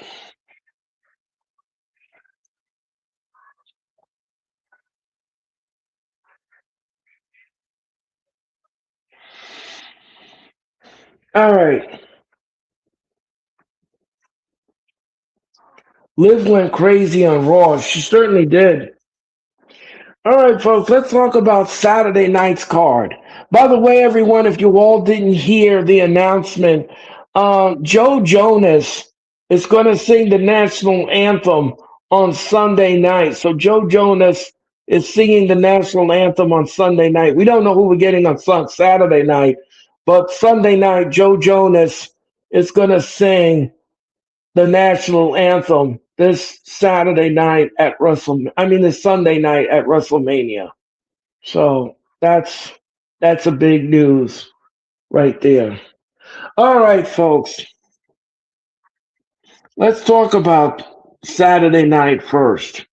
All right. Liv went crazy on Raw. She certainly did. All right, folks, let's talk about Saturday night's card. By the way, everyone, if you all didn't hear the announcement, Joe Jonas is going to sing the national anthem on Sunday night. So Joe Jonas is singing the national anthem on Sunday night. We don't know who we're getting on Saturday night, but Sunday night, Joe Jonas is going to sing the national anthem this Saturday night at this Sunday night at WrestleMania. So that's a big news right there. All right, folks, let's talk about Saturday night first.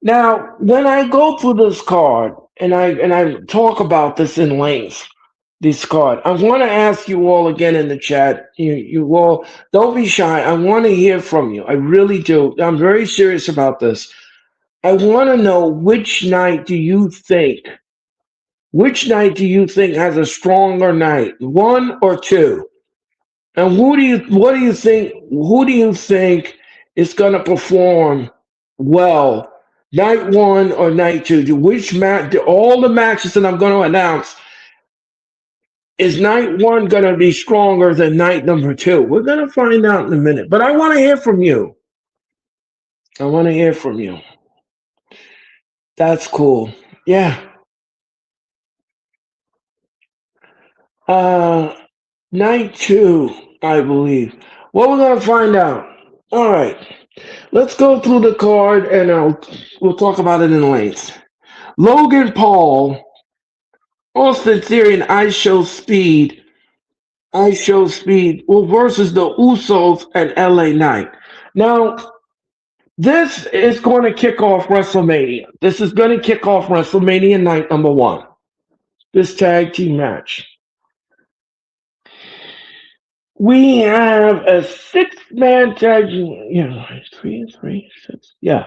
Now, when I go through this card and I talk about this in length, this card. I want to ask you all again in the chat. You all don't be shy. I want to hear from you. I really do. I'm very serious about this. I want to know which night do you think has a stronger night, one or two? And who do you think is going to perform well, night one or night two? Which match? All the matches that I'm going to announce, is night one going to be stronger than night number two? We're going to find out in a minute. But I want to hear from you. I want to hear from you. That's cool. Yeah. Uh, Night two, I believe. Well, we're going to find out. All right. Let's go through the card and we'll talk about it in length. Logan Paul, Austin Theory, and I Show Speed, well, versus the Usos and LA Knight. Now, this is going to kick off WrestleMania. This is going to kick off WrestleMania night number one. This tag team match. We have a six-man tag team. Yeah, three, six. Yeah.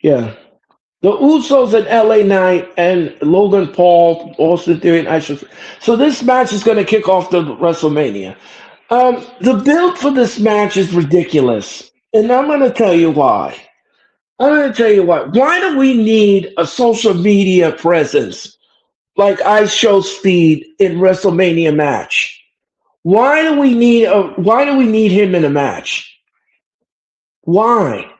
Yeah. The Usos and LA Knight and Logan Paul, Austin Theory, and I Show. So this match is going to kick off the WrestleMania. The build for this match is ridiculous, and I'm going to tell you why. I'm going to tell you why. Why do we need a social media presence like I Show Speed in WrestleMania match? Why do we need him in a match? Why?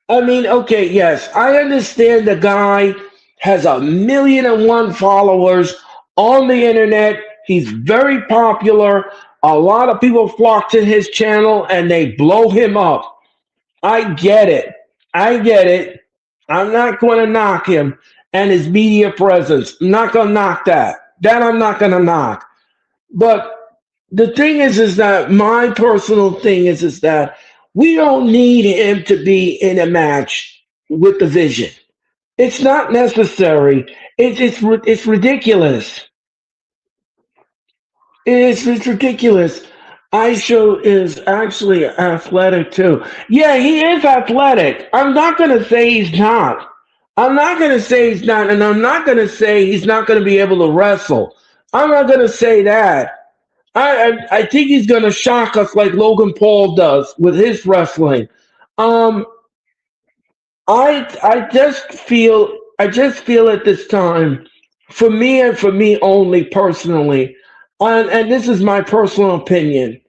I mean, okay, yes, I understand the guy has 1,000,001 followers on the internet. He's very popular. A lot of people flock to his channel and they blow him up. I get it. I get it. I'm not going to knock him and his media presence. I'm not going to knock that. That I'm not going to knock. But the thing is that my personal thing is that we don't need him to be in a match with the Vision. It's not necessary. It's ridiculous. It's ridiculous. Aisha is actually athletic too. Yeah, he is athletic. I'm not going to say he's not. I'm not going to say he's not, and I'm not going to say he's not going to be able to wrestle. I'm not going to say that. I think he's going to shock us like Logan Paul does with his wrestling. Um, I just feel at this time, for me and for me only personally, and this is my personal opinion.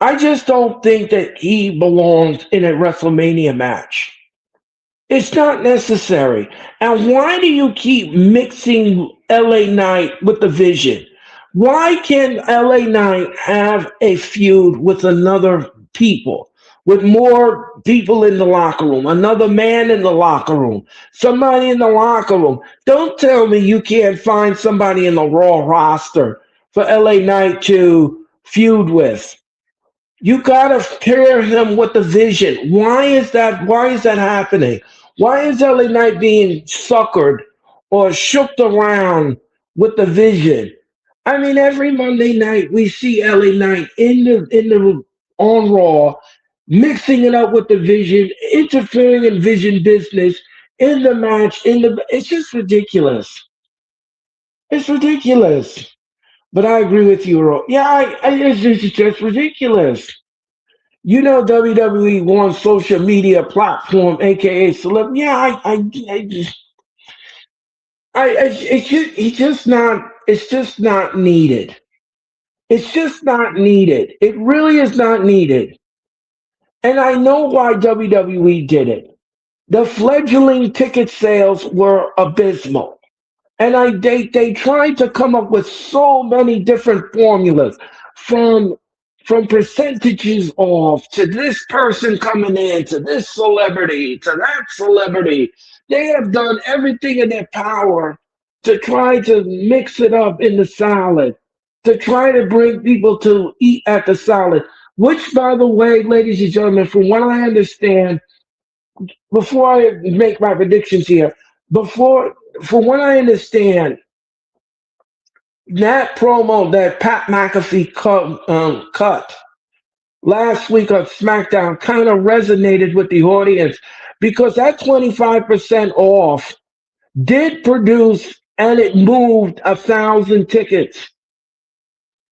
I just don't think that he belongs in a WrestleMania match. It's not necessary. And why do you keep mixing LA Knight with the Vision? Why can't LA Knight have a feud with another people, with more people in the locker room, another man in the locker room, somebody in the locker room? Don't tell me you can't find somebody in the Raw roster for LA Knight to feud with. You gotta pair him with the Vision. Why is that? Why is that happening? Why is LA Knight being suckered or shooked around with the Vision? I mean, every Monday night we see LA Knight in the on Raw, mixing it up with the Vision, interfering in Vision business in the match. It's just ridiculous. It's ridiculous. But I agree with you, Earl. Yeah, it's just ridiculous. You know, WWE wants social media platform, aka celeb. Yeah, it's just not. It's just not needed. It's just not needed. It really is not needed. And I know why WWE did it. The fledgling ticket sales were abysmal. And they tried to come up with so many different formulas from from percentages off to this person coming in to this celebrity to that celebrity. They have done everything in their power to try to mix it up in the salad, to try to bring people to eat at the salad. Which, by the way, ladies and gentlemen, from what I understand, before I make my predictions here, before, from what I understand, that promo that Pat McAfee cut last week on SmackDown kind of resonated with the audience because that 25% off did produce and it moved 1,000 tickets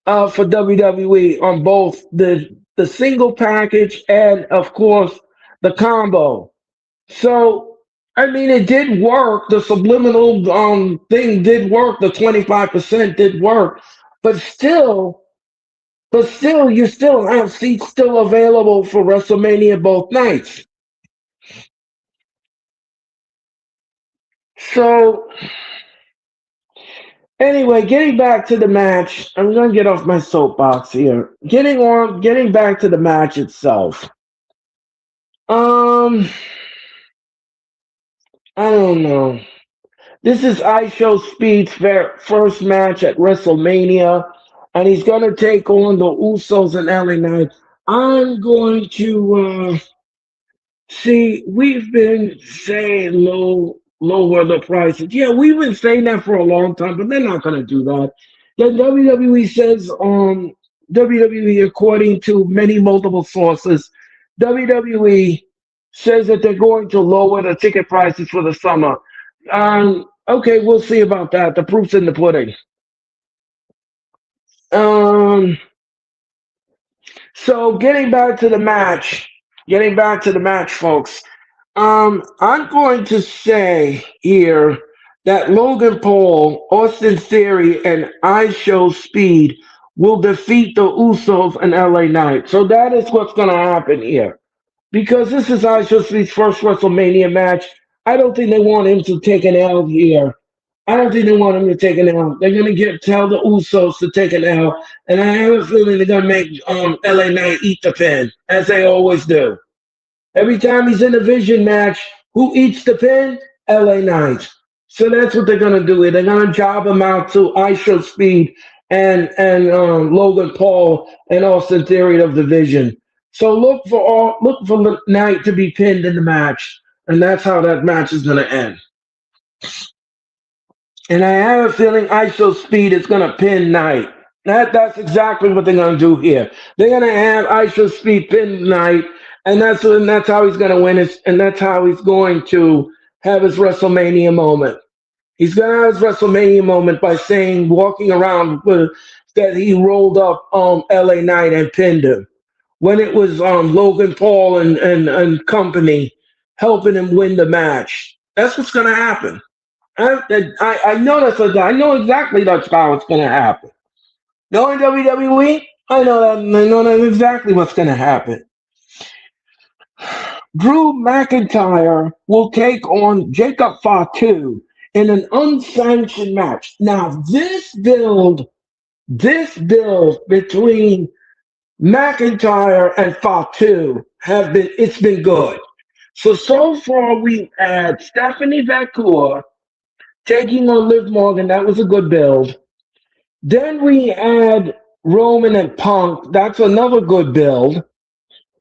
for WWE on both the single package and of course the combo. So I mean, it did work. The subliminal thing did work. The 25% did work, but still, you still have seats still available for WrestleMania both nights. So anyway, getting back to the match, I'm gonna get off my soapbox here. Getting back to the match itself. Um, I don't know. This is Show Speed's first match at WrestleMania, and he's gonna take on the Usos and LA Knight. I'm going to see. We've been saying lower the prices. Yeah, we've been saying that for a long time, but they're not gonna do that. Then WWE says WWE, according to many multiple sources, WWE says that they're going to lower the ticket prices for the summer. Okay, we'll see about that. The proof's in the pudding. Um, so getting back to the match, folks. I'm going to say here that Logan Paul, Austin Theory, and I Show Speed will defeat the Usos and LA Knight. So that is what's going to happen here. Because this is I Show Speed's first WrestleMania match. I don't think they want him to take an L here. I don't think they want him to take an L. They're gonna tell the Usos to take an L, and I have a feeling they're gonna make LA Knight eat the pin, as they always do. Every time he's in a Vision match, who eats the pin? LA Knight. So that's what they're gonna do. They're gonna job him out to I Show Speed and Logan Paul and Austin Theory of the Vision. So look for the Knight to be pinned in the match, and that's how that match is gonna end. And I have a feeling ISO Speed is going to pin Knight. That's exactly what they're going to do here. They're going to have ISO Speed pin Knight, and that's how he's going to win it, and that's how he's going to have his WrestleMania moment. He's going to have his WrestleMania moment by walking around that he rolled up LA Knight and pinned him. When it was Logan Paul and company helping him win the match. That's what's going to happen. I know I know exactly that's how it's going to happen. Knowing WWE, I know that exactly what's going to happen. Drew McIntyre will take on Jacob Fatu in an unsanctioned match. Now, this build between McIntyre and Fatu it's been good. So far we had Stephanie Vacour taking on Liv Morgan. That was a good build. Then we had Roman and Punk. That's another good build.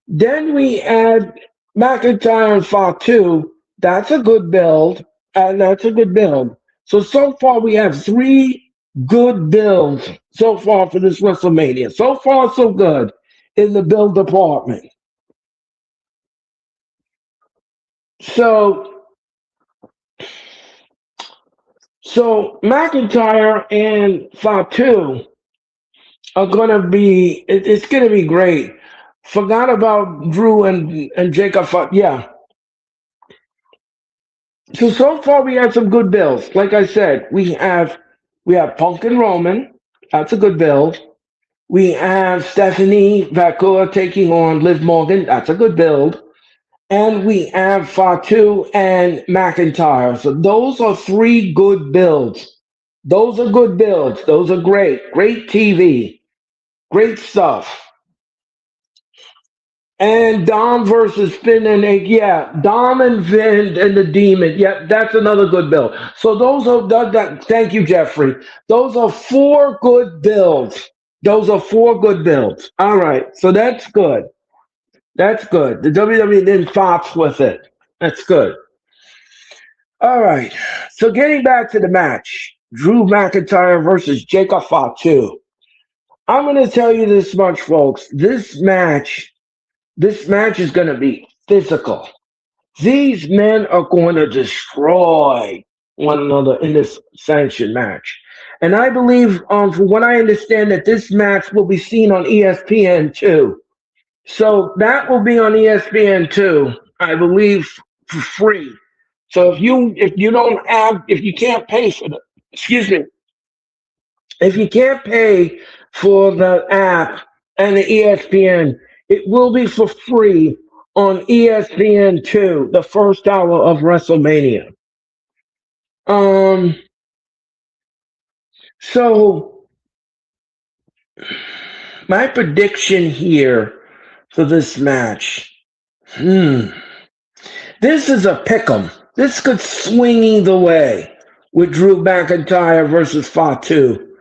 Then we had McIntyre and Fatu. That's a good build. And that's a good build. So far we have 3 good builds so far for this WrestleMania. So far, so good in the build department. So McIntyre and Fatu are gonna be. It's gonna be great. Forgot about Drew and Jacob. Yeah. So far we had some good builds. Like I said, we have Punk and Roman. That's a good build. We have Stephanie Vacour taking on Liv Morgan. That's a good build. And we have Fatu and McIntyre. So those are 3 good builds. Those are good builds. Those are great. Great TV. Great stuff. And Dom versus Finn and Egg. Yeah, Dom and Finn and the Demon. Yeah, that's another good build. So those are thank you, Jeffrey. Those are 4 good builds. Those are 4 good builds. All right. So that's good. That's good. The WWE didn't fox with it. That's good. All right. So getting back to the match, Drew McIntyre versus Jacob Fatu. I'm going to tell you this much, folks. This match is going to be physical. These men are going to destroy one another in this sanctioned match. And I believe, from what I understand, that this match will be seen on ESPN too. So that will be on ESPN too, I believe, for free. So if you can't pay for the excuse me, if you can't pay for the app and the ESPN, it will be for free on ESPN two, the first hour of WrestleMania. Um, so my prediction here for this match. Hmm. This is a pick'em. This could swing either way with Drew McIntyre versus Fatu.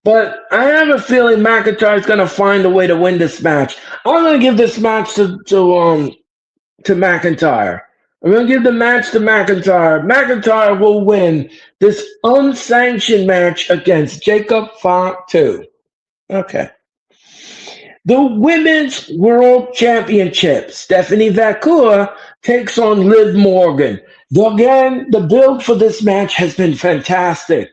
But I have a feeling McIntyre's going to find a way to win this match. I'm going to give this match to McIntyre. I'm going to give the match to McIntyre. McIntyre will win this unsanctioned match against Jacob Fatu. Okay. The Women's World Championship. Stephanie Vacour takes on Liv Morgan. Again, the build for this match has been fantastic.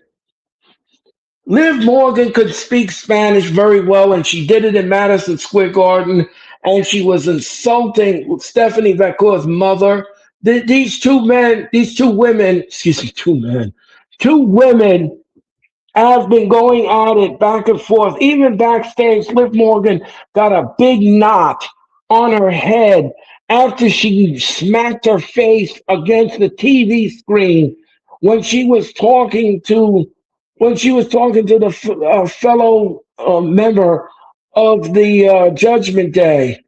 Liv Morgan could speak Spanish very well, and she did it in Madison Square Garden, and she was insulting Stephanie Vacour's mother. These two women, excuse me, two women have been going at it back and forth. Even backstage, Liv Morgan got a big knot on her head after she smacked her face against the TV screen when she was talking to the fellow member of the Judgment Day.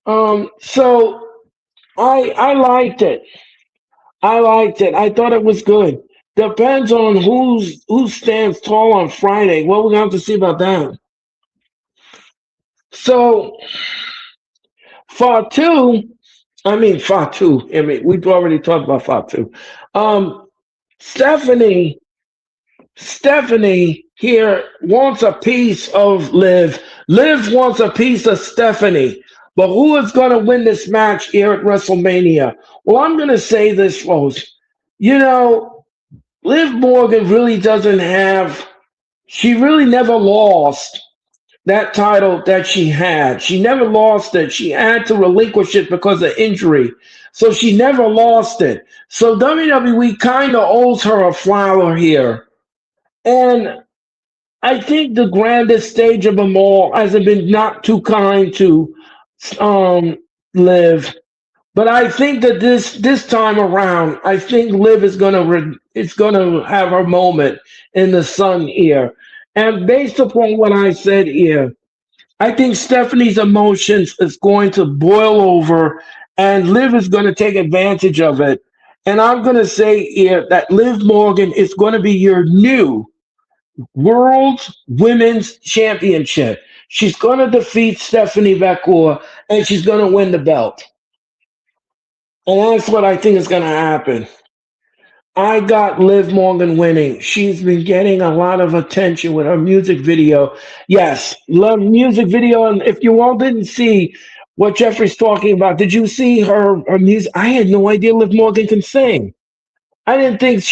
So I liked it. I liked it. I thought it was good. Depends on who stands tall on Friday. Well, we're gonna have to see about that. So Fatu, Fatu. We've already talked about Fatu. Um, Stephanie, Stephanie here wants a piece of Liv. Liv wants a piece of Stephanie. But who is going to win this match here at WrestleMania? Well, I'm going to say this, folks. You know, Liv Morgan really doesn't have, she really never lost that title that she had. She never lost it. She had to relinquish it because of injury. So she never lost it. So WWE kind of owes her a flower here. And I think the grandest stage of them all hasn't been not too kind to Liv. But I think that this time around, I think Liv is gonna have her moment in the sun here. And based upon what I said here, I think Stephanie's emotions is going to boil over, and Liv is going to take advantage of it. And I'm going to say here that Liv Morgan is going to be your new World Women's Championship. She's going to defeat Stephanie Vacour, and she's going to win the belt. And that's what I think is going to happen. I got Liv Morgan winning. She's been getting a lot of attention with her music video. Yes, love music video. And if you all didn't see what Jeffrey's talking about, did you see her music? I had no idea Liv Morgan can sing. I didn't think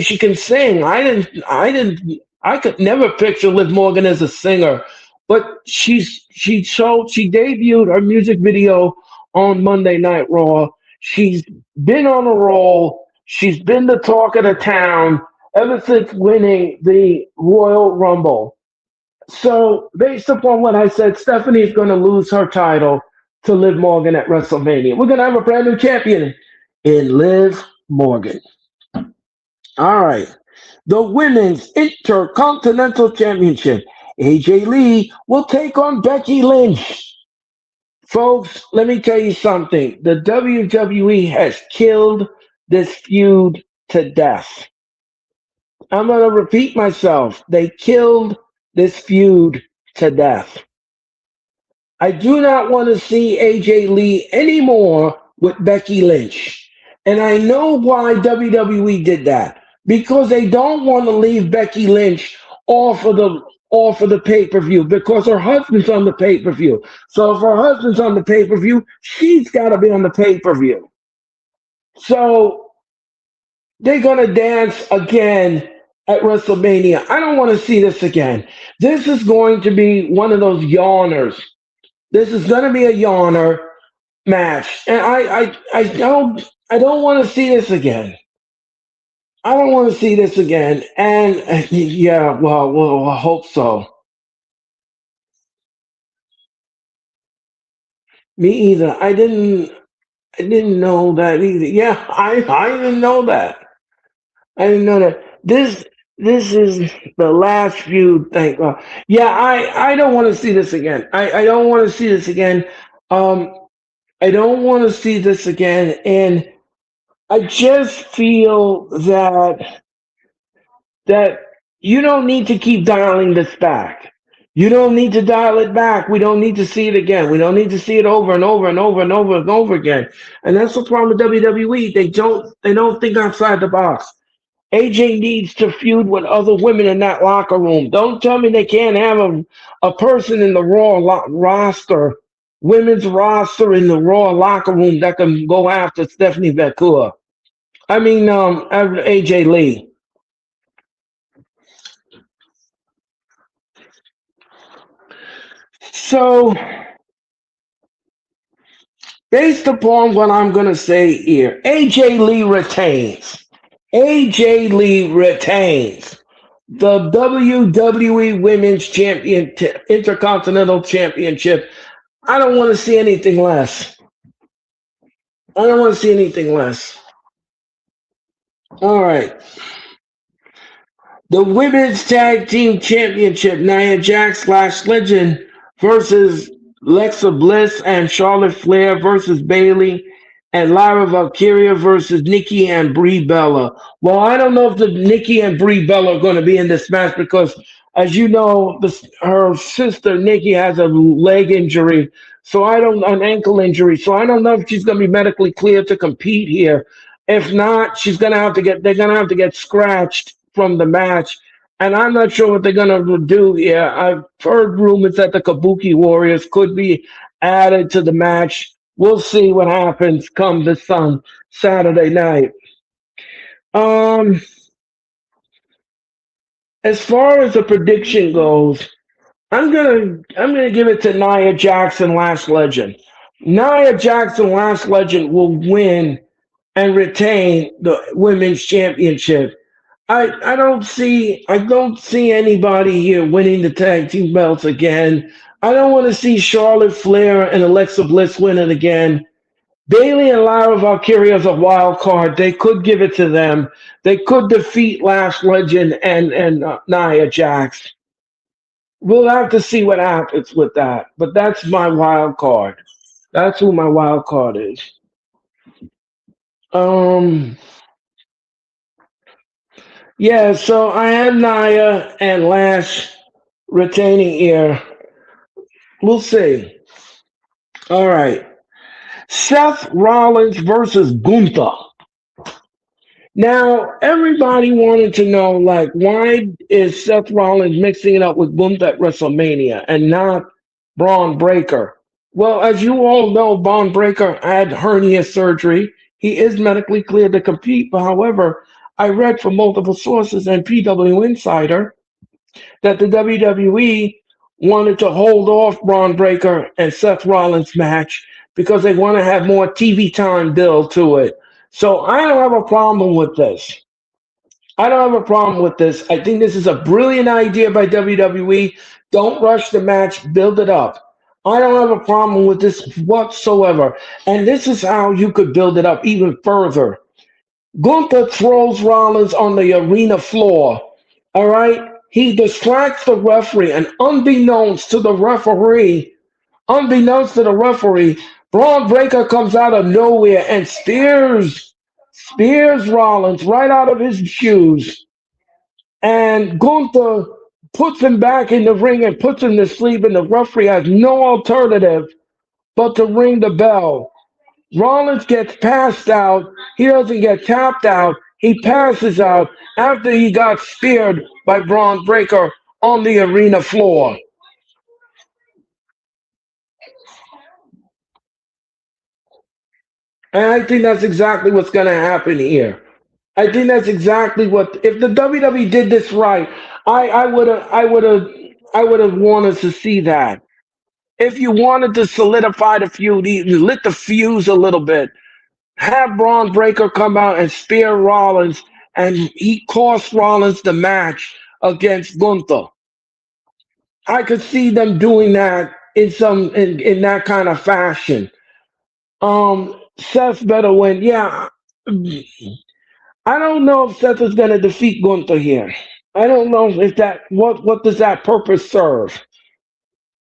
she can sing. I could never picture Liv Morgan as a singer. But she debuted her music video on Monday Night Raw. She's been on a roll. She's been the talk of the town ever since winning the Royal Rumble. So, based upon what I said, Stephanie's going to lose her title to Liv Morgan at WrestleMania. We're going to have a brand new champion in Liv Morgan. All right. The Women's Intercontinental Championship. AJ Lee will take on Becky Lynch. Folks, let me tell you something. The WWE has killed this feud to death. I'm going to repeat myself. They killed this feud to death. I do not want to see AJ Lee anymore with Becky Lynch. And I know why WWE did that. Because they don't want to leave Becky Lynch off of the off of the pay-per-view because her husband's on the pay-per-view. So if her husband's on the pay-per-view, she's gotta be on the pay-per-view. So they're gonna dance again at WrestleMania. I don't want to see this again. This is going to be one of those yawners. This is gonna be a yawner match, and I don't want to see this again. I don't want to see this again. And yeah, well, I hope so. Me either. I didn't know that either. Yeah, I didn't know that. I didn't know that. This is the last feud. Thank God. Yeah, I don't want to see this again. I don't want to see this again. Um, I don't want to see this again, and I just feel that you don't need to keep dialing this back. You don't need to dial it back. We don't need to see it again. We don't need to see it over and over and over and over and over again. And that's the problem with WWE. They don't think outside the box. AJ needs to feud with other women in that locker room. Don't tell me they can't have a person in the roster, women's roster in the Raw locker room that can go after Stephanie Vekua. I mean, AJ Lee. So, based upon what I'm going to say here, AJ Lee retains. AJ Lee retains the WWE Women's Champion Intercontinental Championship. I don't want to see anything less. I don't want to see anything less. All right. The Women's Tag Team Championship, Nia Jax Lash Legend versus Lexa Bliss and Charlotte Flair versus Bailey and Lyra Valkyria versus Nikki and Brie Bella. Well, I don't know if the Nikki and Brie Bella are going to be in this match because, as you know, her sister Nikki has a leg injury, so I don't an ankle injury, so I don't know if she's going to be medically cleared to compete here. If not, she's going to have to get they're going to have to get scratched from the match. And I'm not sure what they're going to do here. I've heard rumors that the Kabuki Warriors could be added to the match. We'll see what happens come this Saturday night. Um, as far as the prediction goes, I'm gonna give it to Nia Jackson, Last Legend. Nia Jackson, Last Legend will win and retain the women's championship. I don't see anybody here winning the tag team belts again. I don't want to see Charlotte Flair and Alexa Bliss win it again. Bailey and Lyra Valkyria is a wild card. They could give it to them. They could defeat Last Legend and Nia Jax. We'll have to see what happens with that. But that's my wild card. That's who my wild card is. Um, yeah. So I have Nia and Lash retaining here. We'll see. All right. Seth Rollins versus Gunther. Now, everybody wanted to know, like, why is Seth Rollins mixing it up with Gunther at WrestleMania and not Braun Breaker? Well, as you all know, Braun Breaker had hernia surgery. He is medically cleared to compete, but however, I read from multiple sources and PW Insider that the WWE wanted to hold off Braun Breaker and Seth Rollins match because they want to have more TV time build to it. So I don't have a problem with this. I don't have a problem with this. I think this is a brilliant idea by WWE. Don't rush the match, build it up. I don't have a problem with this whatsoever. And this is how you could build it up even further. Gunther throws Rollins on the arena floor. All right? He distracts the referee, and unbeknownst to the referee, Braun Breaker comes out of nowhere and spears Rollins right out of his shoes. And Gunther puts him back in the ring and puts him to sleep, and the referee has no alternative but to ring the bell. Rollins gets passed out. He doesn't get tapped out. He passes out after he got speared by Braun Breaker on the arena floor. And I think that's exactly what's going to happen here. I think that's exactly what. If the WWE did this right, I would have wanted to see that. If you wanted to solidify the feud, you lit the fuse a little bit. Have Braun Breaker come out and spear Rollins, and he cost Rollins the match against Gunther. I could see them doing that in that kind of fashion. Seth better win. Yeah, I don't know if Seth is going to defeat Gunther here. I don't know if that what does that purpose serve?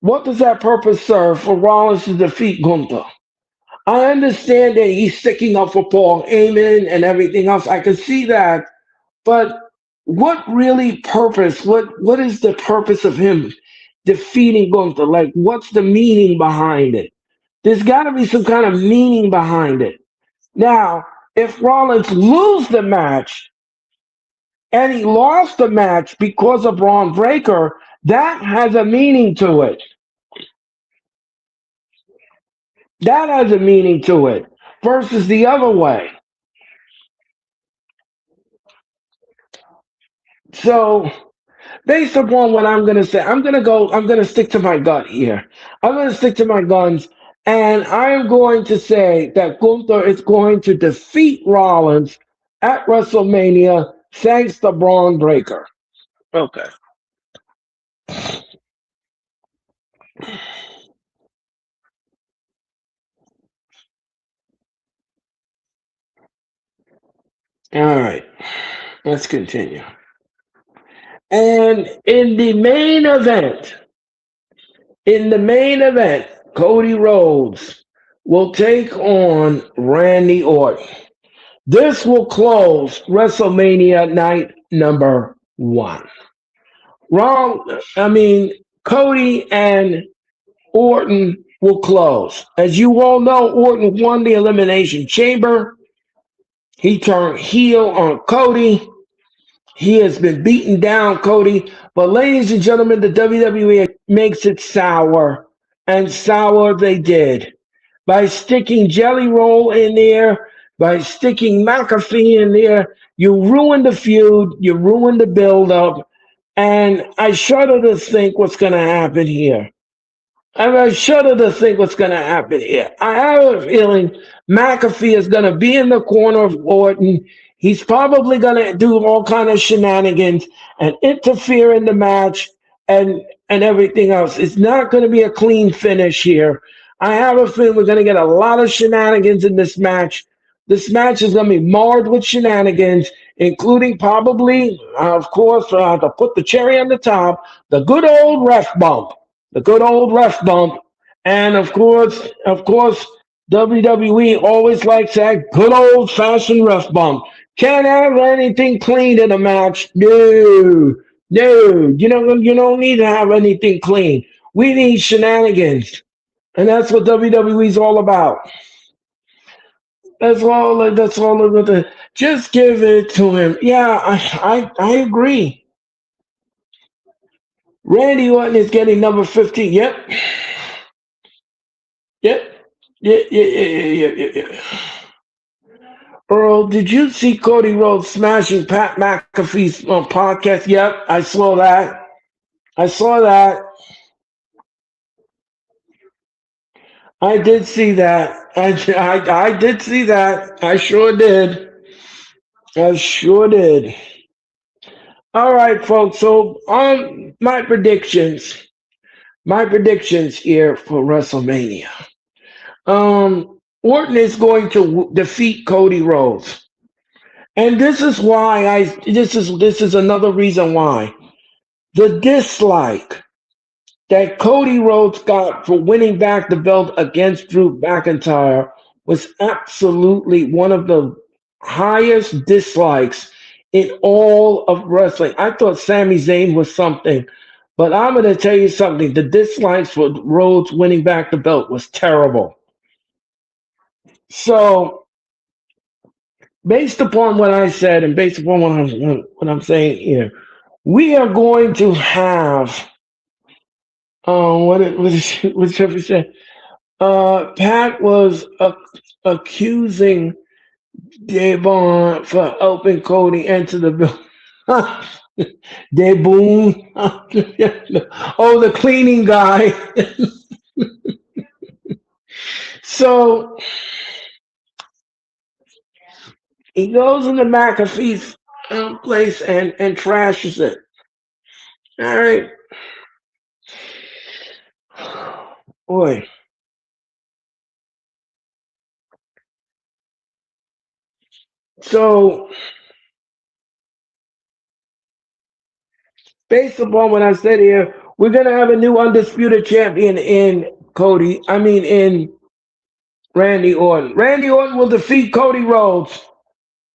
What does that purpose serve for Rollins to defeat Gunther? I understand that he's sticking up for Paul Heyman and everything else. I can see that, but what really purpose? What is the purpose of him defeating Gunther? Like, what's the meaning behind it? There's got to be some kind of meaning behind it. Now, if Rollins lose the match and he lost the match because of Braun Breaker, that has a meaning to it. That has a meaning to it versus the other way. So, based upon what I'm going to say, I'm going to stick to my gut here. I'm going to stick to my guns, and I am going to say that Gunther is going to defeat Rollins at WrestleMania thanks to Braun Breaker. Okay. All right. Let's continue. And in the main event, Cody Rhodes will take on Randy Orton. This will close WrestleMania night number one. Wrong. I mean, Cody and Orton will close. As you all know, Orton won the Elimination Chamber. He turned heel on Cody. He has been beaten down, Cody. But ladies and gentlemen, the WWE makes it sour. And sour they did. By sticking Jelly Roll in there, by sticking McAfee in there, you ruined the feud, you ruined the build-up, and I shudder to think what's going to happen here. I shudder to think what's going to happen here. I have a feeling McAfee is going to be in the corner of Orton. He's probably going to do all kind of shenanigans and interfere in the match and everything else. It's not going to be a clean finish here. I have a feeling we're going to get a lot of shenanigans in this match. This match is going to be marred with shenanigans, including probably, of course, to put the cherry on the top, the good old ref bump. The good old ref bump. And of course, WWE always likes that good old fashioned ref bump. Can't have anything clean in a match. No, no, you don't need to have anything clean. We need shenanigans. And that's what WWE's all about. That's all of it. Just give it to him. Yeah, I agree. Randy Orton is getting number 15. Yep. Yep. Yeah, yeah, yeah, yeah, yeah, yeah, yeah. Earl, did you see Cody Rhodes smashing Pat McAfee's podcast? Yep, I saw that. I saw that. I did see that. I did see that. I sure did. I sure did. All right, folks. So on my predictions here for WrestleMania. Orton is going to defeat Cody Rhodes, and this is why this is another reason why the dislike that Cody Rhodes got for winning back the belt against Drew McIntyre was absolutely one of the highest dislikes in all of wrestling. I thought Sami Zayn was something, but I'm going to tell you something. The dislikes for Rhodes winning back the belt was terrible. So, based upon what I said and based upon what I'm saying here, we are going to have what Jeffrey said. Pat was accusing Devon for helping Cody enter the building. Deboon. Oh, the cleaning guy. So he goes into McAfee's place and trashes it. All right. Boy. So, based upon what I said here, we're going to have a new undisputed champion in Cody. I mean, in Randy Orton. Randy Orton will defeat Cody Rhodes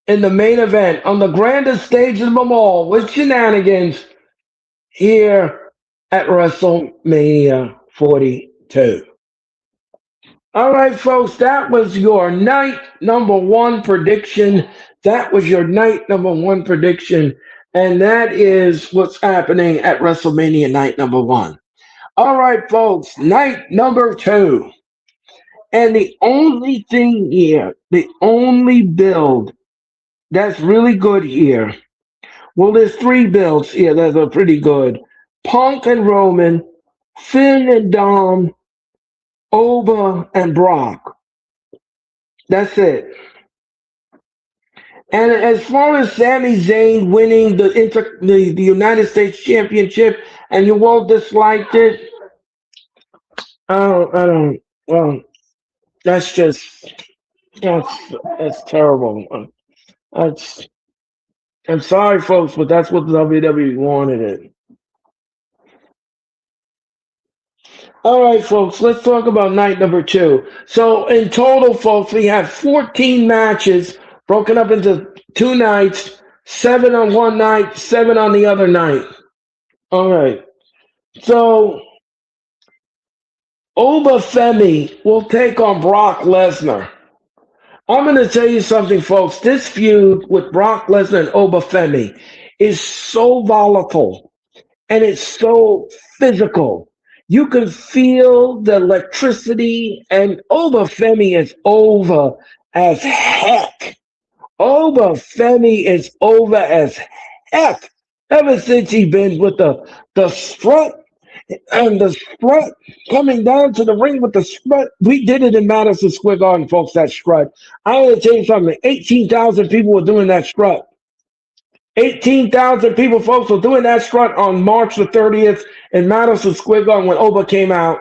in the main event on the grandest stage of them all with shenanigans here at WrestleMania 42. All right, folks, that was your night number one prediction. That was your night number one prediction. And that is what's happening at WrestleMania night number one. All right, folks, night number two. And the only thing here, the only build that's really good here. Well, there's three builds here that are pretty good. Punk and Roman, Finn and Dom, Oba and Brock. That's it. And as far as Sami Zayn winning the United States Championship, and you all disliked it, I don't. Well, that's just that's terrible. That's I'm sorry, folks, but that's what the WWE wanted it. All right, folks, let's talk about night number two. So, in total, folks, we have 14 matches broken up into two nights, seven on one night, seven on the other night. All right. So, Oba Femi will take on Brock Lesnar. I'm going to tell you something, folks. This feud with Brock Lesnar and Oba Femi is so volatile and it's so physical. You can feel the electricity, and Oba Femi is over as heck. Oba Femi is over as heck. Ever since he been with the strut and the strut coming down to the ring with the strut. We did it in Madison Square Garden, folks, that strut. I want to tell you something. 18,000 people were doing that strut. 18,000 people, folks, were doing that strut on March the 30th in Madison Square Garden when Oba came out.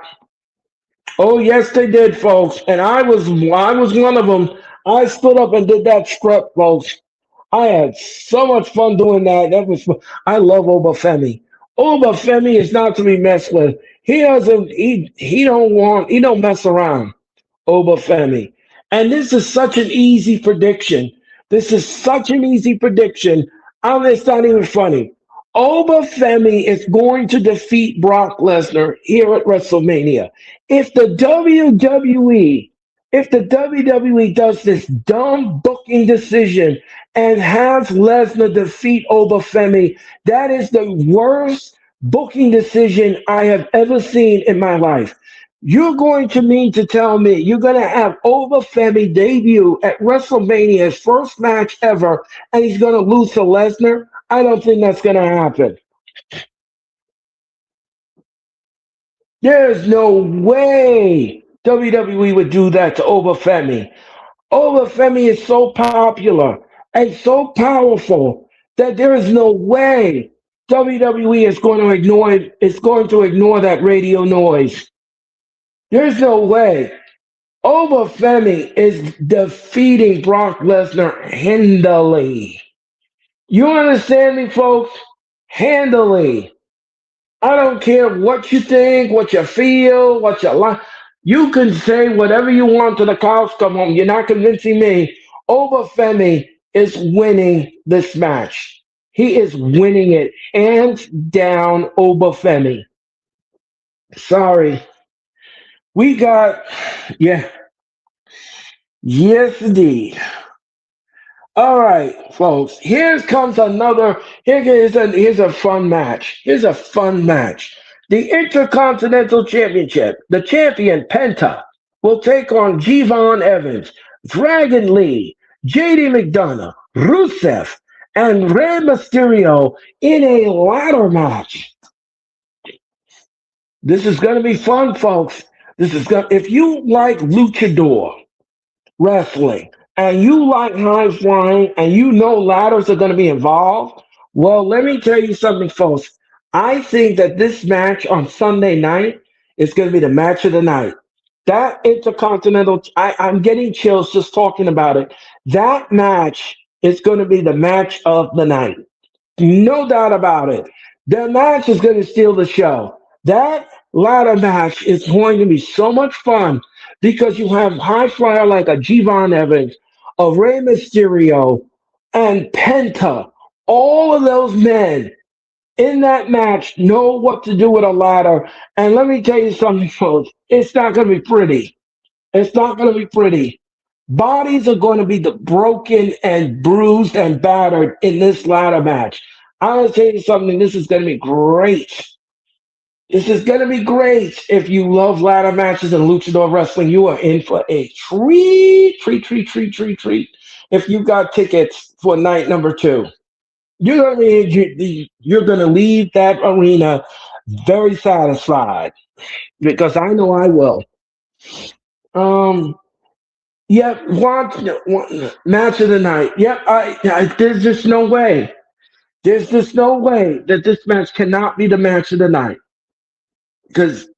Oh, yes, they did, folks. And I was one of them. I stood up and did that strut, folks. I had so much fun doing that. That was I love Oba Femi. Oba Femi is not to be messed with. He don't mess around. Oba Femi. And this is such an easy prediction. This is such an easy prediction. It's not even funny. Oba Femi is going to defeat Brock Lesnar here at WrestleMania. If the WWE, if the WWE does this dumb booking decision and has Lesnar defeat Oba Femi, that is the worst booking decision I have ever seen in my life. You're going to mean to tell me you're going to have Oba Femi debut at WrestleMania, his first match ever, and he's going to lose to Lesnar? I don't think that's going to happen. There's no way WWE would do that to Oba Femi. Oba Femi is so popular and so powerful that there is no way WWE is going to ignore it. It's going to ignore that radio noise. There's no way. Oba Femi is defeating Brock Lesnar handily. You understand me, folks? Handily. I don't care what you think, what you feel, what you like. You can say whatever you want to the cows come home. You're not convincing me. Oba Femi is winning this match. He is winning it hands down. Oba Femi. Sorry. We got, yeah. Yes, indeed. All right, folks. Here comes another. Here's a fun match. Here's a fun match. The Intercontinental Championship. The champion Penta will take on Javon Evans, Dragon Lee, JD McDonough, Rusev, and Rey Mysterio in a ladder match. This is going to be fun, folks. This is going. If you like luchador wrestling and you like high flying and you know ladders are going to be involved, well, let me tell you something, folks. I think that this match on Sunday night is going to be the match of the night. That Intercontinental, I'm getting chills just talking about it. That match is going to be the match of the night. No doubt about it. The match is going to steal the show. That ladder match is going to be so much fun because you have high flyer like a Javon Evans, a Rey Mysterio, and Penta. All of those men in that match know what to do with a ladder. And let me tell you something, folks. It's not going to be pretty. It's not going to be pretty. Bodies are going to be broken and bruised and battered in this ladder match. I'm going to tell you something. This is going to be great. This is going to be great. If you love ladder matches and luchador wrestling, you are in for a treat. If you got tickets for night number two, you're going to leave that arena very satisfied because I know I will. Um, Yep, match of the night. Yep, there's just no way. There's just no way that this match cannot be the match of the night. Because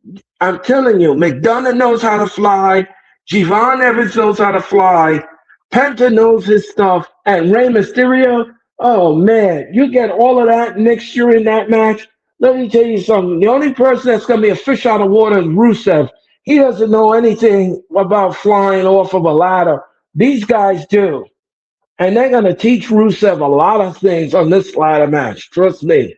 I'm telling you, McDonough knows how to fly. Javon Evans knows how to fly. Penta knows his stuff. And Rey Mysterio, oh man, you get all of that mixture in that match. Let me tell you something. The only person that's going to be a fish out of water is Rusev. He doesn't know anything about flying off of a ladder. These guys do. And they're going to teach Rusev a lot of things on this ladder match. Trust me.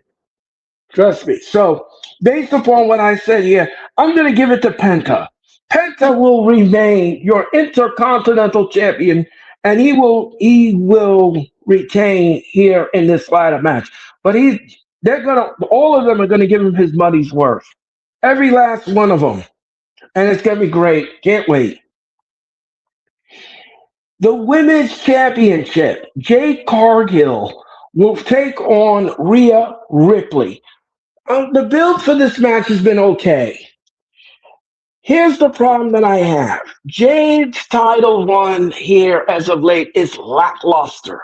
Trust me. So, based upon what I said here, I'm going to give it to Penta. Penta will remain your intercontinental champion, and he will retain here in this ladder match. But all of them are gonna give him his money's worth. Every last one of them, and it's gonna be great. Can't wait. The women's championship, Jade Cargill will take on Rhea Ripley. The build for this match has been okay. Here's the problem that I have. Jade's title run here as of late is lackluster.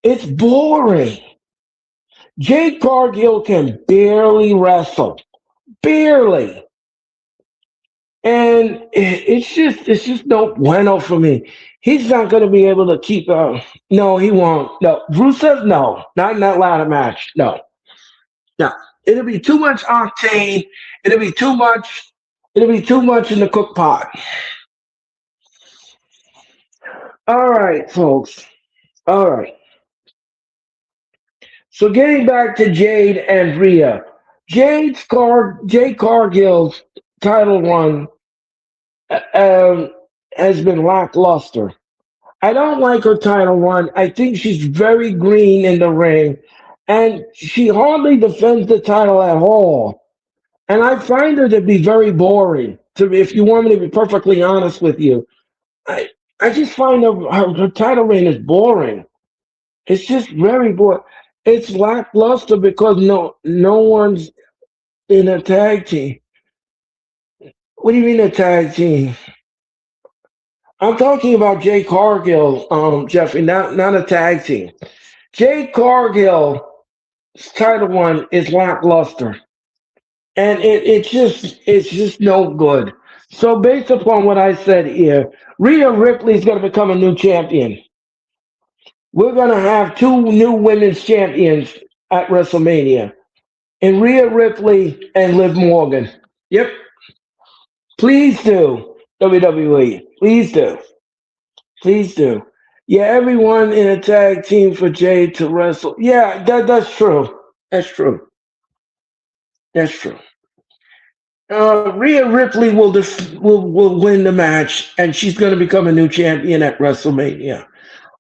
It's boring. Jade Cargill can barely wrestle. Barely. And it's just no bueno for me. He's not going to be able to keep. No, he won't. No, Rusev, no, not in that ladder match. No, no. It'll be too much octane. It'll be too much. It'll be too much in the cook pot. All right, folks. All right. So getting back to Jade and Rhea, Jade Cargill's title run um, has been lackluster. I don't like her title run. I think she's very green in the ring, and she hardly defends the title at all. And I find her to be very boring. If you want me to be perfectly honest with you, I I just find her title reign is boring. It's just very boring. It's lackluster because no one's in a tag team. What do you mean a tag team? I'm talking about Jay Cargill, Jeffrey, not a tag team. Jay Cargill's title one is lackluster, and it's just no good. So based upon what I said here, Rhea Ripley is going to become a new champion. We're going to have two new women's champions at WrestleMania, and Rhea Ripley and Liv Morgan. Yep, please do, WWE. Please do. Please do. Yeah, everyone in a tag team for Jade to wrestle. Yeah, that's true. That's true. That's true. Rhea Ripley will win the match, and she's going to become a new champion at WrestleMania.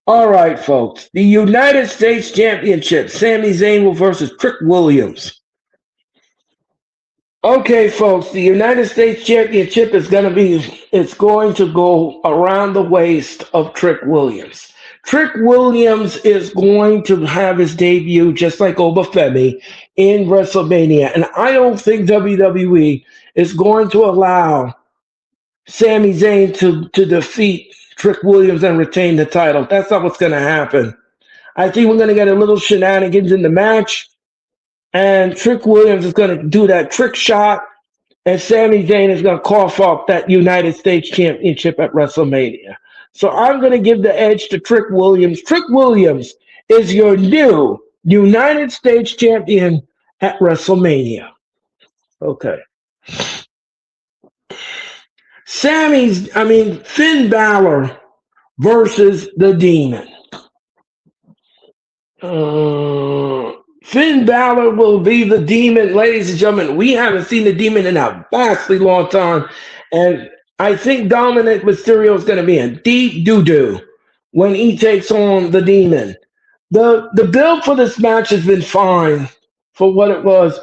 All right, folks. The United States Championship: Sami Zayn versus Trick Williams. Okay, folks. The United States Championship is going to be. It's going to go around the waist of Trick Williams. Trick Williams is going to have his debut just like Obafemi in WrestleMania, and I don't think WWE is going to allow Sami Zayn to defeat Trick Williams and retain the title. That's not what's going to happen. I think we're going to get a little shenanigans in the match, and Trick Williams is going to do that trick shot, and Sami Zayn is going to cough up that United States Championship at WrestleMania. So I'm going to give the edge to Trick Williams. Trick Williams is your new United States champion at WrestleMania. Okay. Finn Balor versus the Demon. Finn Balor will be the Demon, ladies and gentlemen. We haven't seen the Demon in a vastly long time, and I think Dominic Mysterio is going to be in deep doo-doo when he takes on the Demon. The build for this match has been fine for what it was.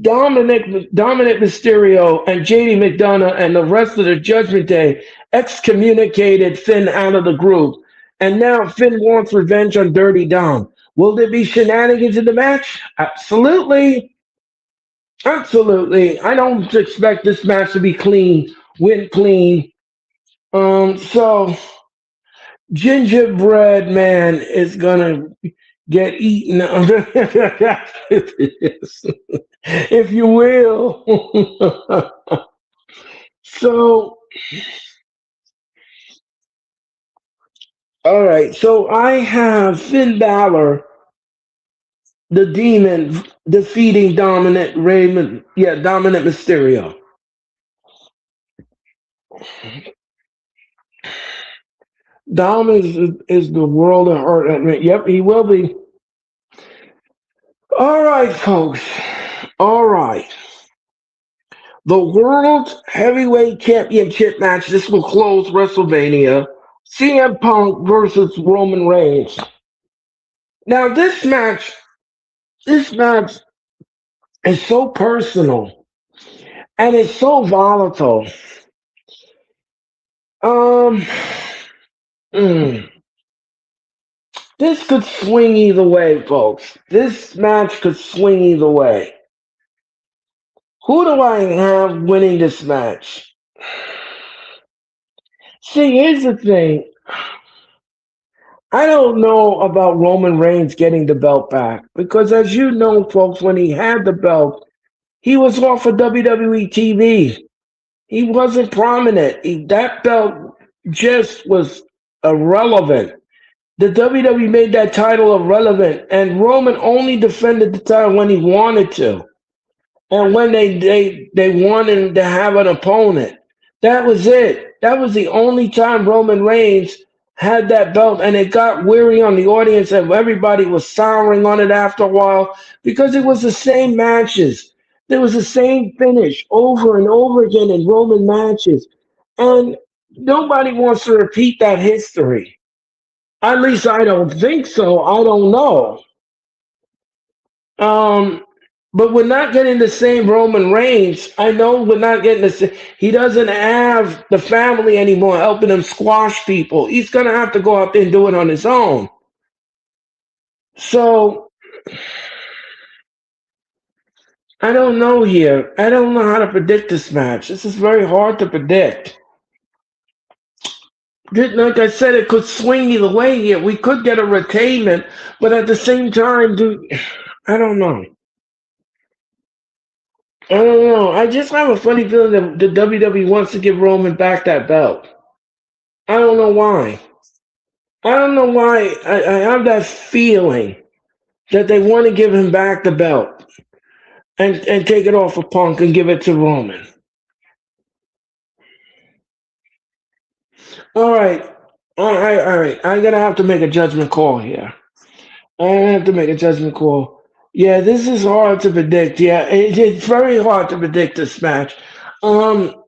Dominic Mysterio and JD McDonough and the rest of the Judgment Day excommunicated Finn out of the group. And now Finn wants revenge on Dirty Dom. Will there be shenanigans in the match? Absolutely. Absolutely. I don't expect this match to be clean, win clean. So Gingerbread Man is gonna get eaten, if you will. So, all right. So I have Finn Balor, the Demon, defeating Dominic Mysterio. Dom is the world of hurt. Yep, he will be. All right, folks. All right. The World Heavyweight Championship match. This will close WrestleMania. CM Punk versus Roman Reigns. Now, this match is so personal and it's so volatile. This could swing either way, folks. This match could swing either way. Who do I have winning this match? See, here's the thing. I don't know about Roman Reigns getting the belt back because, as you know, folks, when he had the belt, he was off of WWE TV. He wasn't prominent. That belt just was irrelevant. The WWE made that title irrelevant, and Roman only defended the title when he wanted to, and when they wanted to have an opponent. That was it. That was the only time Roman Reigns had that belt, and it got weary on the audience, and everybody was souring on it after a while because it was the same matches. There was the same finish over and over again in Roman matches, and nobody wants to repeat that history. At least I don't think so. I don't know. But we're not getting the same Roman Reigns. I know we're not getting the same. He doesn't have the family anymore helping him squash people. He's going to have to go out there and do it on his own. So I don't know here. I don't know how to predict this match. This is very hard to predict. Like I said, it could swing either way here. We could get a retainment, but at the same time, I don't know. I don't know. I just have a funny feeling that the WWE wants to give Roman back that belt. I don't know why. I don't know why. I have that feeling that they want to give him back the belt and take it off of Punk and give it to Roman. All right. All right. I'm going to have to make a judgment call here. I have to make a judgment call. Yeah, this is hard to predict. Yeah, it's very hard to predict this match. Um,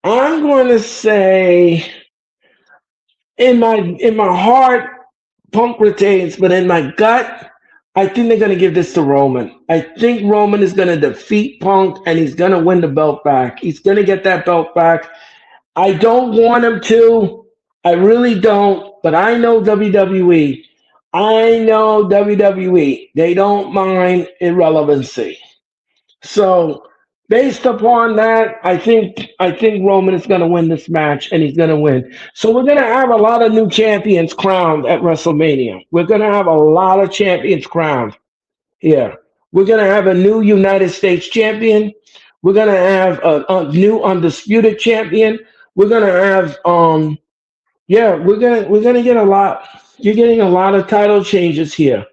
I'm going to say in my heart, Punk retains, but in my gut, I think they're going to give this to Roman. I think Roman is going to defeat Punk, and he's going to win the belt back. He's going to get that belt back. I don't want him to. I really don't. But I know WWE. I know WWE. They don't mind irrelevancy. So based upon that, I think Roman is going to win this match, and he's going to win. So we're going to have a lot of new champions crowned at WrestleMania. We're going to have a lot of champions crowned here. We're going to have a new United States champion. We're going to have a new undisputed champion. We're going to have yeah, we're gonna get a lot. You're getting a lot of title changes here.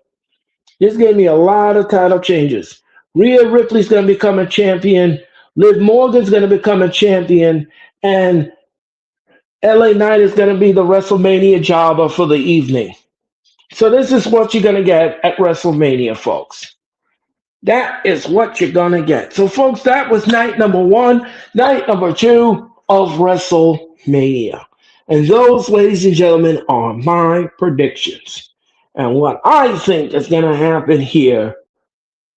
There's going to be a lot of title changes. Rhea Ripley's going to become a champion. Liv Morgan's going to become a champion. And LA Knight is going to be the WrestleMania jobber for the evening. So this is what you're going to get at WrestleMania, folks. That is what you're going to get. So, folks, that was night number one. Night number two of WrestleMania. And those, ladies and gentlemen, are my predictions. And what I think is going to happen here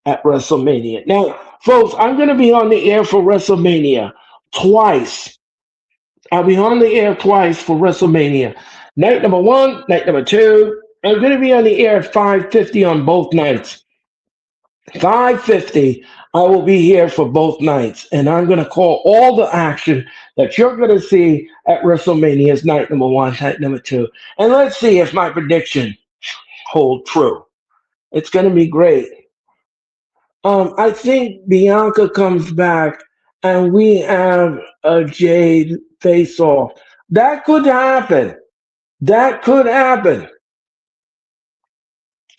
at WrestleMania. Now, folks, I'm going to be on the air for WrestleMania twice. I'll be on the air twice for WrestleMania. Night number one, night number two. I'm going to be on the air at 5:50 on both nights. 5:50. I will be here for both nights, and I'm going to call all the action that you're going to see at WrestleMania's night number one, night number two. And let's see if my prediction hold true. It's going to be great. I think Bianca comes back and we have a Jade face off. That could happen. That could happen.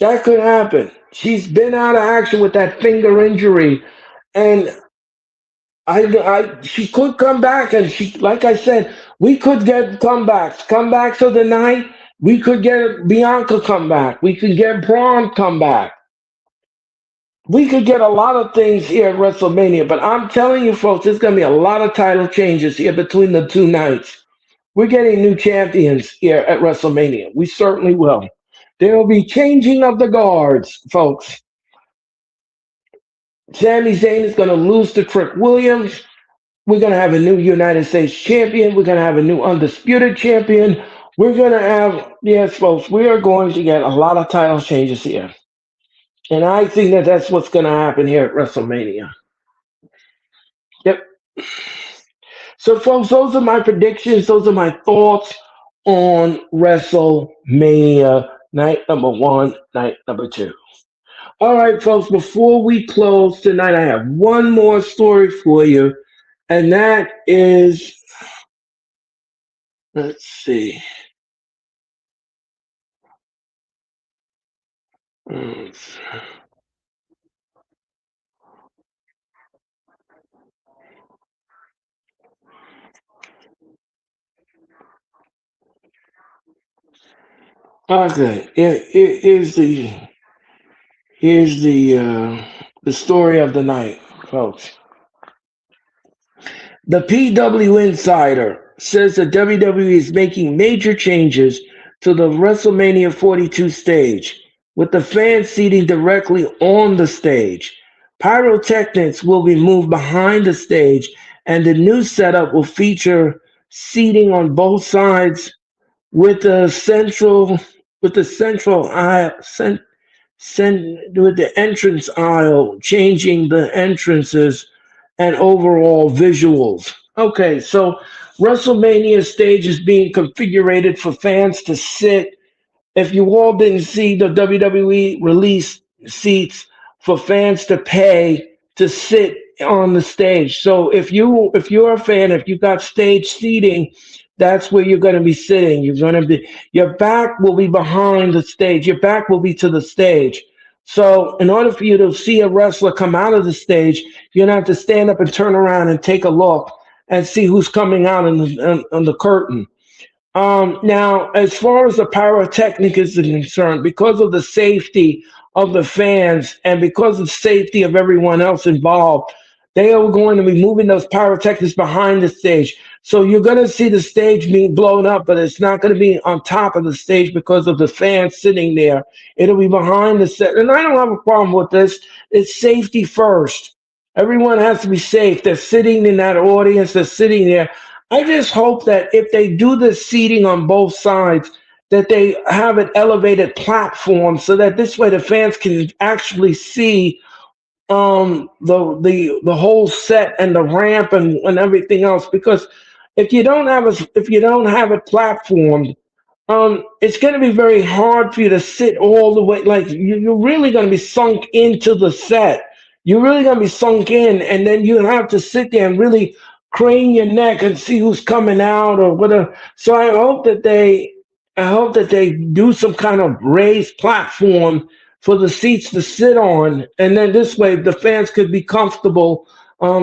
That could happen. She's been out of action with that finger injury, and she could come back. And she, like I said, we could get comebacks of the night. We could get Bianca come back. We could get Braun come back. We could get a lot of things here at WrestleMania, but I'm telling you, folks, there's going to be a lot of title changes here between the two nights. We're getting new champions here at WrestleMania. We certainly will. There will be changing of the guards, folks. Sami Zayn is going to lose to Trick Williams. We're going to have a new United States champion. We're going to have a new undisputed champion. We're going to have, yes, folks, we are going to get a lot of title changes here. And I think that that's what's going to happen here at WrestleMania. Yep. So, folks, those are my predictions. Those are my thoughts on WrestleMania night number one, night number two. All right, folks, before we close tonight, I have one more story for you. And that is, let's see. Okay, here's the story of the night, folks. The PW Insider says that WWE is making major changes to the WrestleMania 42 stage, with the fans seating directly on the stage. Pyrotechnics will be moved behind the stage, and the new setup will feature seating on both sides with the central aisle with the entrance aisle changing the entrances and overall visuals. Okay, so WrestleMania stage is being configured for fans to sit. If you all didn't see, the WWE release seats for fans to pay to sit on the stage. So if you're a fan, if you got stage seating, that's where you're going to be sitting. Your back will be behind the stage. Your back will be to the stage. So in order for you to see a wrestler come out of the stage, you're going to have to stand up and turn around and take a look and see who's coming out on the curtain. Now, as far as the pyrotechnic is concerned, because of the safety of the fans and because of safety of everyone else involved, they are going to be moving those pyrotechnics behind the stage. So you're going to see the stage being blown up, but it's not going to be on top of the stage because of the fans sitting there. It'll be behind the set. And I don't have a problem with this. It's safety first. Everyone has to be safe. They're sitting in that audience, they're sitting there. I just hope that if they do the seating on both sides, that they have an elevated platform so that this way the fans can actually see the whole set and the ramp and everything else. Because if you don't have a platform, it's going to be very hard for you to sit all the way. Like you're really going to be sunk into the set. You're really going to be sunk in, and then you have to sit there and really crane your neck and see who's coming out or whatever. So I hope that they do some kind of raised platform for the seats to sit on, and then this way the fans could be comfortable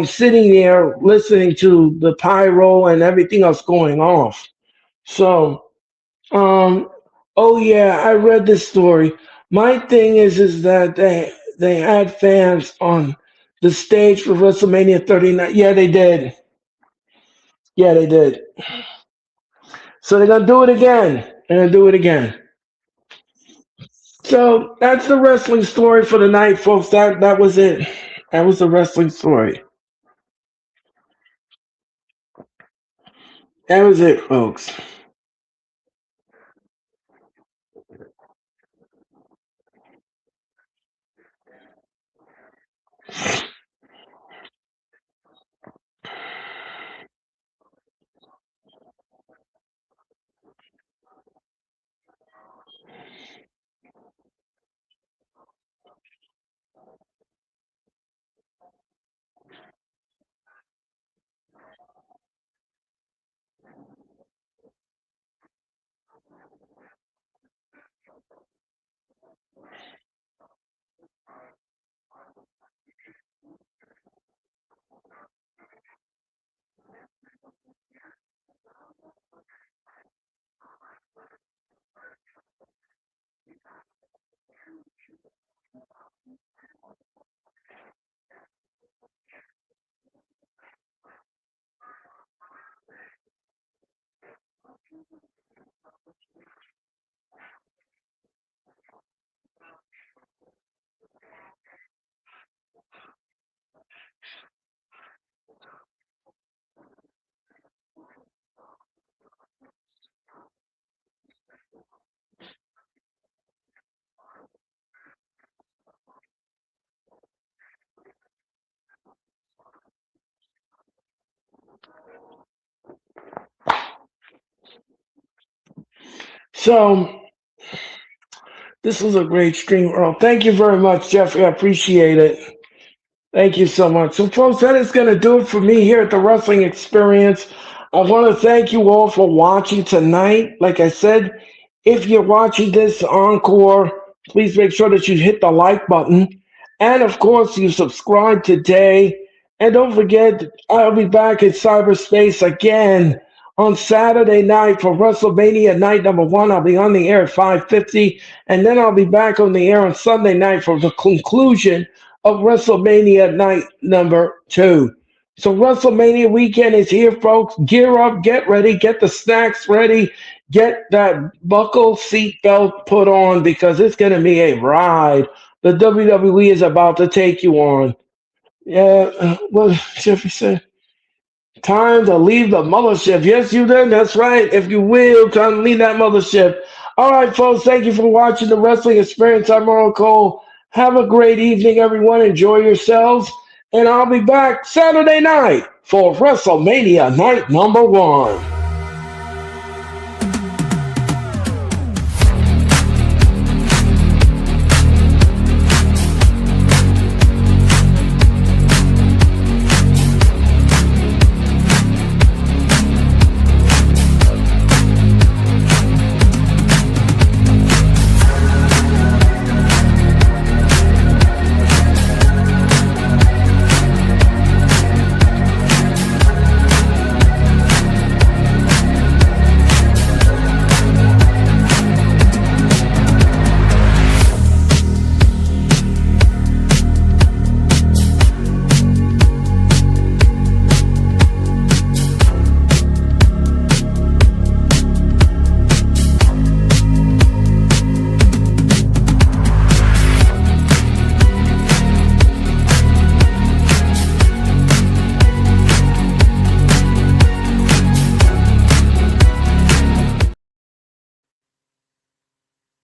sitting there listening to the pyro and everything else going off. So. Um, oh yeah, I read this story. My thing is that they had fans on the stage for WrestleMania 39. Yeah, they did. Yeah, they did. So they're gonna do it again. They're gonna do it again. So that's the wrestling story for the night, folks. That was it. That was the wrestling story. That was it, folks. So this was a great stream, Earl. Thank you very much, Jeffrey. I appreciate it. Thank you so much. So, folks, that is going to do it for me here at the Wrestling Experience. I want to thank you all for watching tonight. Like I said, if you're watching this encore, please make sure that you hit the like button. And, of course, you subscribe today. And don't forget, I'll be back in cyberspace again on Saturday night for WrestleMania night number 1. I'll be on the air at 5:50. And then I'll be back on the air on Sunday night for the conclusion of WrestleMania night number 2. So WrestleMania weekend is here, folks. Gear up, get ready, get the snacks ready, get that buckle seatbelt put on because it's going to be a ride. The WWE is about to take you on. Yeah, what Jeffrey said? Time to leave the mothership. Yes, you did. That's right. If you will, time to leave that mothership. All right, folks. Thank you for watching the Wrestling Experience. I'm Earl Cole. Have a great evening, everyone. Enjoy yourselves. And I'll be back Saturday night for WrestleMania night number 1.